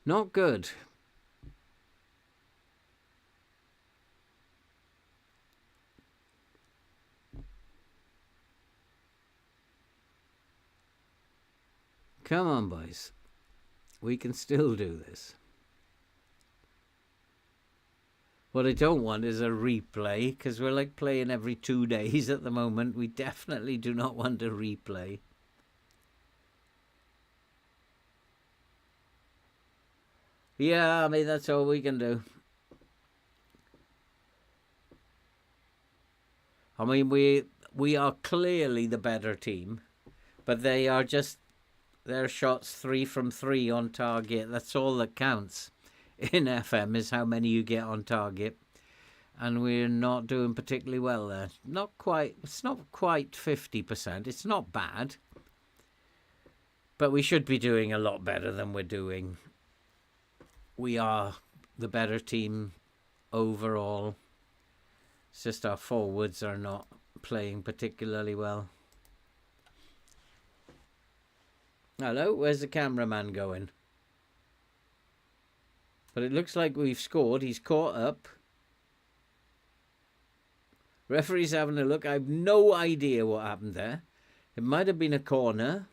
Not good. Come on, boys. We can still do this. What I don't want is a replay, because we're like playing every 2 days at the moment. We definitely do not want a replay. Yeah, I mean, that's all we can do. I mean, we are clearly the better team, but they are just, their shots 3 from 3 on target. That's all that counts in FM, is how many you get on target. And we're not doing particularly well there. Not quite, it's not quite 50%. It's not bad. But we should be doing a lot better than we're doing. We are the better team overall. It's just our forwards are not playing particularly well. Hello, where's the cameraman going? But it looks like we've scored. He's caught up. Referee's having a look. I have no idea what happened there. It might have been a corner.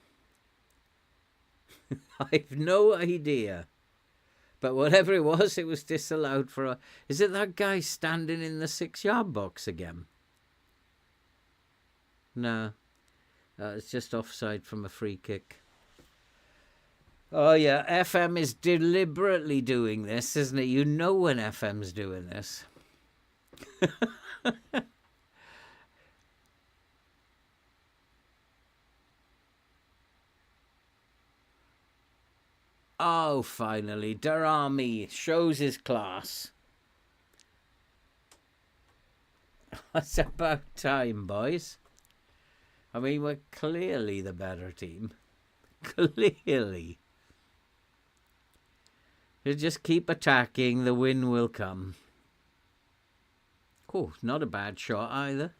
I have no idea. But whatever it was disallowed for a... Is it that guy standing in the 6-yard box again? No. It's just offside from a free kick. Oh, yeah. FM is deliberately doing this, isn't it? You know when FM's doing this. Oh, finally. Darami shows his class. It's about time, boys. I mean, we're clearly the better team. Clearly. You just keep attacking, the win will come. Oh, not a bad shot either.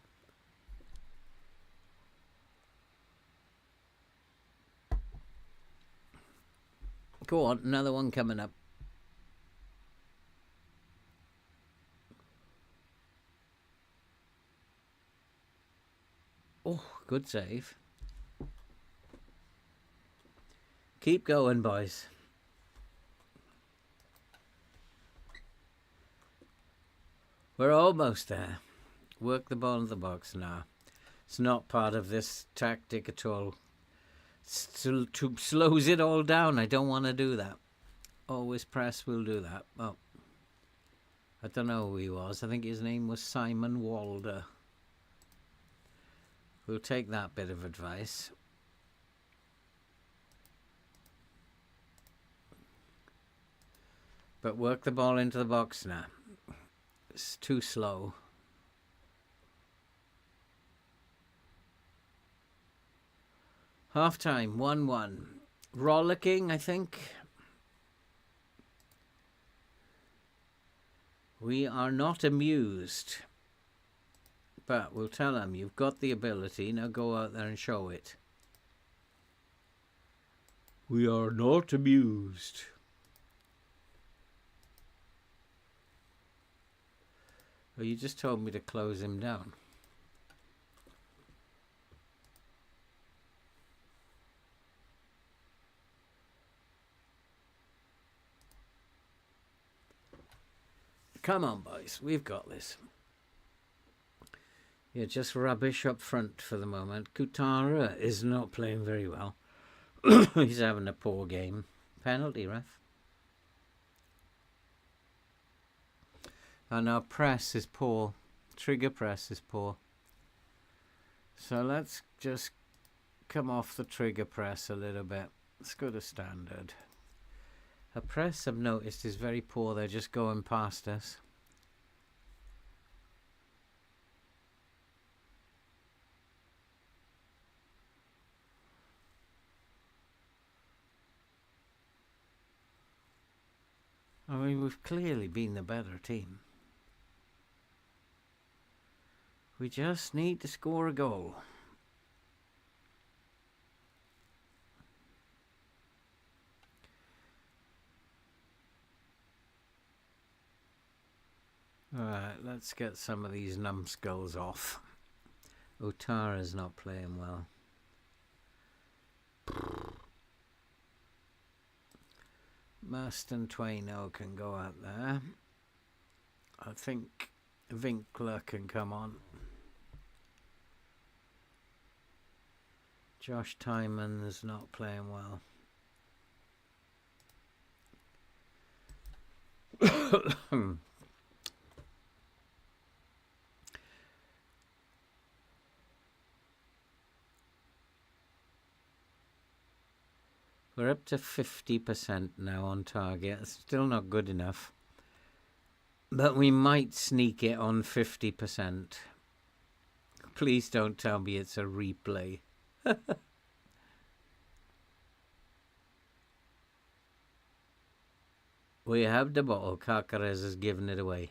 Go on, another one coming up. Oh, good save. Keep going, boys. We're almost there. Work the ball in the box now. It's not part of this tactic at all. Slows it all down. I don't want to do that. Always press will do that. Oh, I don't know who he was. I think his name was Simon Walder. We'll take that bit of advice. But work the ball into the box now. It's too slow. Half time, 1-1. Rollicking, I think. We are not amused. But we'll tell them, you've got the ability, now go out there and show it. We are not amused. Well, you just told me to close him down. Come on, boys. We've got this. Yeah, just rubbish up front for the moment. Kutara is not playing very well. He's having a poor game. Penalty, ref. And our press is poor. Trigger press is poor. So let's just come off the trigger press a little bit. Let's go to standard. Our press, I've noticed, is very poor. They're just going past us. I mean, we've clearly been the better team. We just need to score a goal. Alright, let's get some of these numbskulls off. Otara's not playing well. Marston Twaino can go out there. I think Winkler can come on. Josh Tyman's not playing well. We're up to 50% now on target. It's still not good enough. But we might sneak it on 50%. Please don't tell me it's a replay. We have the ball. Cacares has given it away.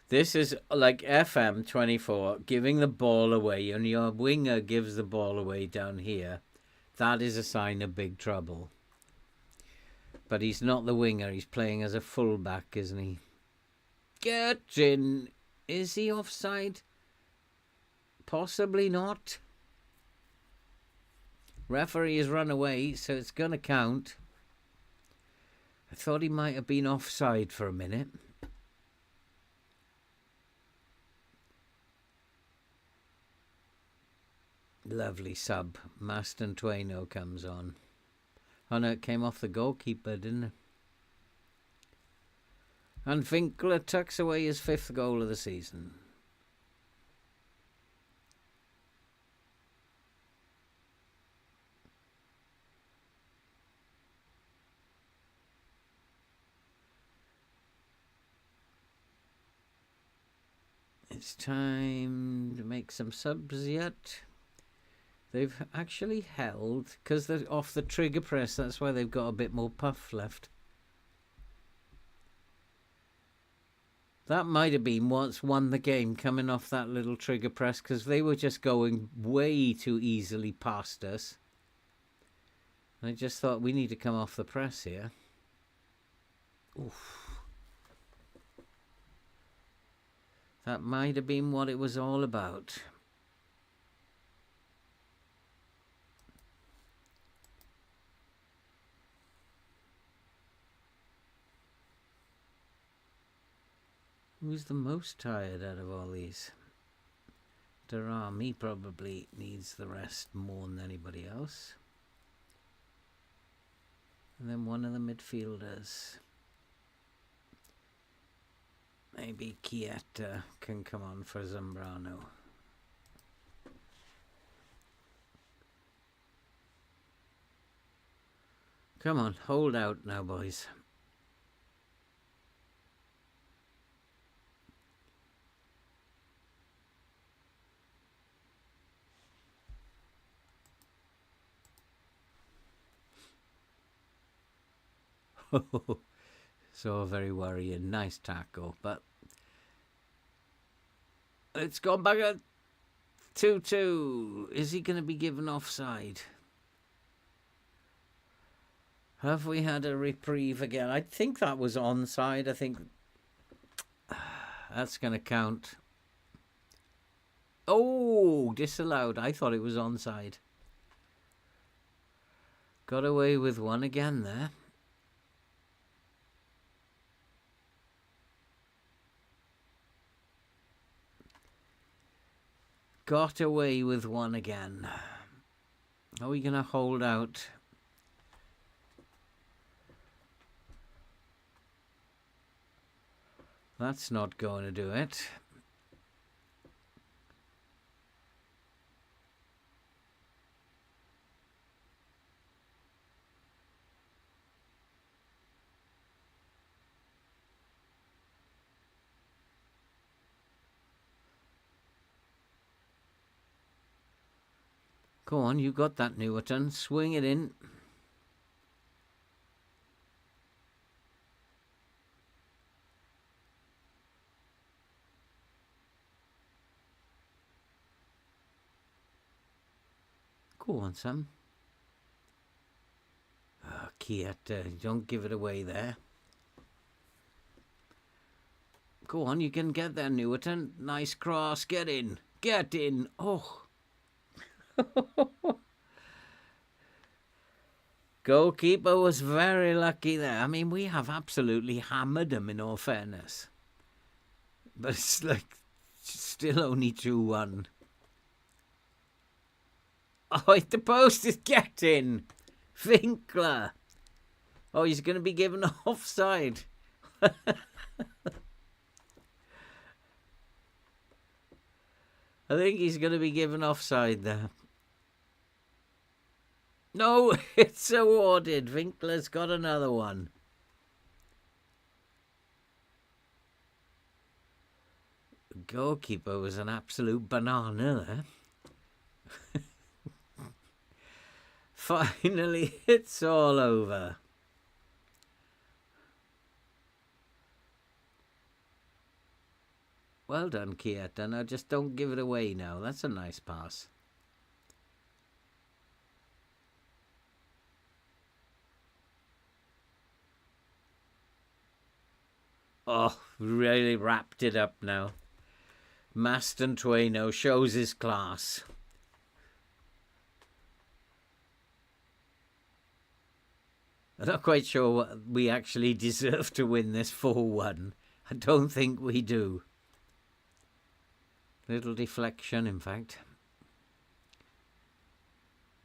This is like FM 24, giving the ball away, and your winger gives the ball away down here. That is a sign of big trouble. But he's not the winger. He's playing as a fullback, isn't he? Get in. Is he offside? Possibly not. Referee has run away, so it's going to count. I thought he might have been offside for a minute. Lovely sub. Marston Twaino comes on. Oh no, it came off the goalkeeper, didn't it? And Winkler tucks away his 5th goal of the season. It's time to make some subs yet. They've actually held, because they're off the trigger press, that's why they've got a bit more puff left. That might have been what's won the game, coming off that little trigger press, because they were just going way too easily past us. I just thought we need to come off the press here. Oof. That might have been what it was all about. Who's the most tired out of all these? Darami probably needs the rest more than anybody else. And then one of the midfielders. Maybe Chiesa can come on for Zambrano. Come on, hold out now, boys. So very worrying. Nice tackle, but It's gone back at 2-2. Is he going to be given offside? Have we had a reprieve again? I think that was onside. I think that's going to count. Oh, disallowed. I thought it was onside. Got away with one again there. Got away with one again. Are we going to hold out? That's not going to do it. Go on, you got that, Newerton. Swing it in. Go on, Sam. Oh, Kieta, don't give it away there. Go on, you can get there, Newerton. Nice cross. Get in. Get in. Oh. Goalkeeper was very lucky there. I mean, we have absolutely hammered him, in all fairness. But it's like still only 2-1. Oh, hit the post is getting. Winkler. Oh, he's going to be given offside. I think he's going to be given offside there. No, it's awarded. Winkler's got another one. The goalkeeper was an absolute banana there. Finally, it's all over. Well done, Kieta. Now just don't give it away now. That's a nice pass. Oh, really wrapped it up now. Maston Tueno shows his class. I'm not quite sure what we actually deserve to win this 4-1. I don't think we do. Little deflection, in fact.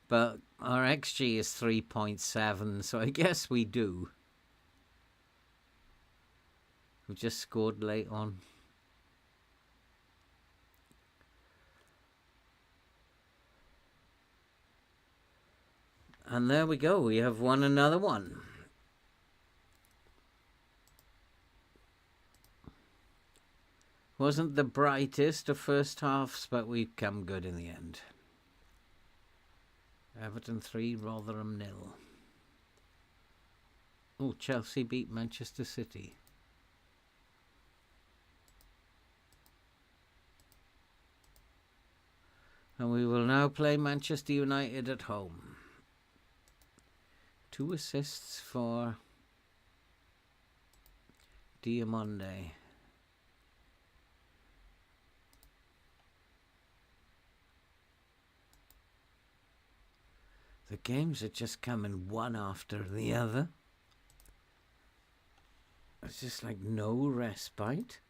But our XG is 3.7, so I guess we do. We just scored late on. And there we go. We have won another one. Wasn't the brightest of first halves, but we've come good in the end. Everton 3, Rotherham 0. Oh, Chelsea beat Manchester City. And we will now play Manchester United at home. 2 assists for Diamonde. The games are just coming one after the other. It's just like no respite.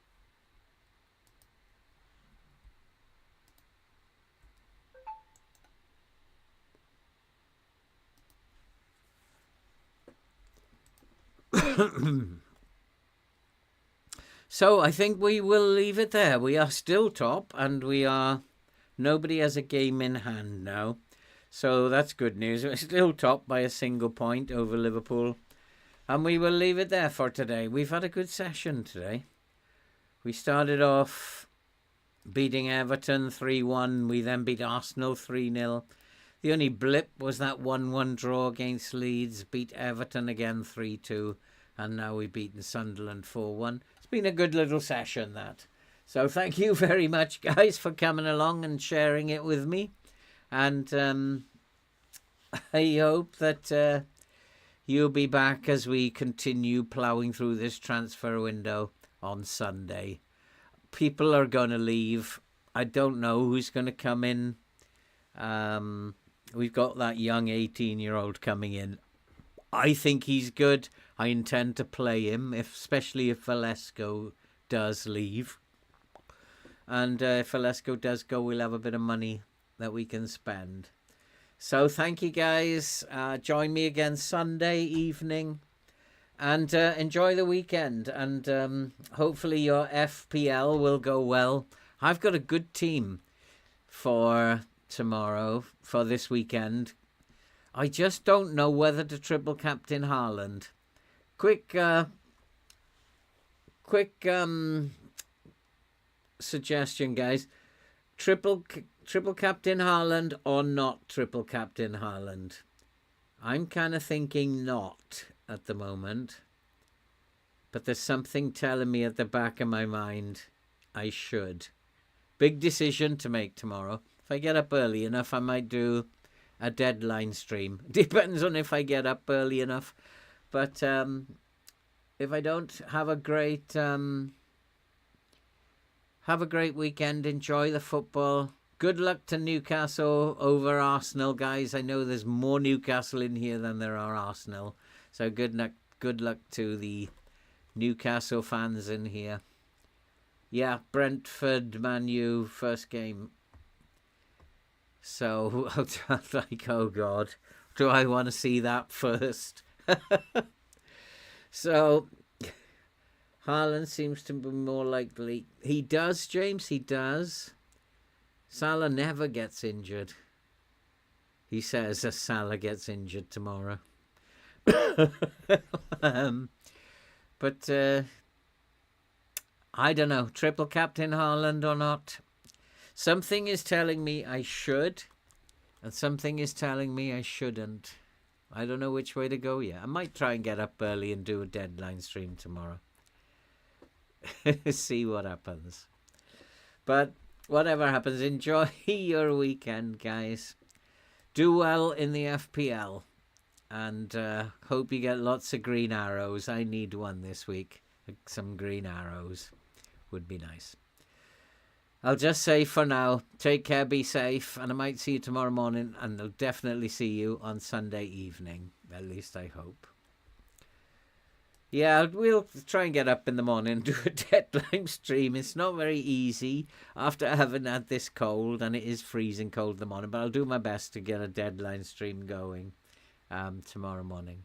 So I think we will leave it there. We are still top, and nobody has a game in hand now. So that's good news. We're still top by a single point over Liverpool. And we will leave it there for today. We've had a good session today. We started off beating Everton 3-1. We then beat Arsenal 3-0. The only blip was that 1-1 draw against Leeds. Beat Everton again 3-2. And now we've beaten Sunderland 4-1. It's been a good little session, that. So thank you very much, guys, for coming along and sharing it with me. And I hope that you'll be back as we continue ploughing through this transfer window on Sunday. People are going to leave. I don't know who's going to come in. We've got that young 18-year-old coming in. I think he's good. I intend to play him, especially if Valesco does leave. And if Valesco does go, we'll have a bit of money that we can spend. So thank you, guys. Join me again Sunday evening. And enjoy the weekend. And hopefully your FPL will go well. I've got a good team for tomorrow, for this weekend. I just don't know whether to triple captain Haaland. Quick suggestion, guys. Triple captain Haaland or not triple captain Haaland? I'm kind of thinking not at the moment. But there's something telling me at the back of my mind I should. Big decision to make tomorrow. If I get up early enough, I might do a deadline stream. Depends on if I get up early enough. But if I don't, have a great weekend. Enjoy the football. Good luck to Newcastle over Arsenal, guys. I know there's more Newcastle in here than there are Arsenal. So good luck to the Newcastle fans in here. Yeah, Brentford, Man U, first game. So, like, oh God, do I want to see that first? So, Haaland seems to be more likely. He does, James, he does. Salah never gets injured. He says that Salah gets injured tomorrow. But I don't know, triple captain Haaland or not. Something is telling me I should, and something is telling me I shouldn't. I don't know which way to go yet. I might try and get up early and do a deadline stream tomorrow. See what happens. But whatever happens, enjoy your weekend, guys. Do well in the FPL. And hope you get lots of green arrows. I need one this week. Some green arrows would be nice. I'll just say for now, take care, be safe, and I might see you tomorrow morning, and I'll definitely see you on Sunday evening. At least I hope. Yeah, we'll try and get up in the morning and do a deadline stream. It's not very easy after having had this cold, and it is freezing cold in the morning, but I'll do my best to get a deadline stream going tomorrow morning.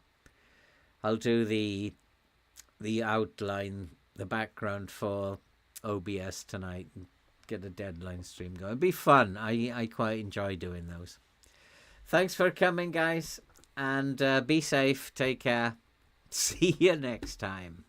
I'll do the outline, the background for OBS tonight, and get a deadline stream going. It'd be fun. I quite enjoy doing those. Thanks for coming, guys, and be safe. Take care. See you next time.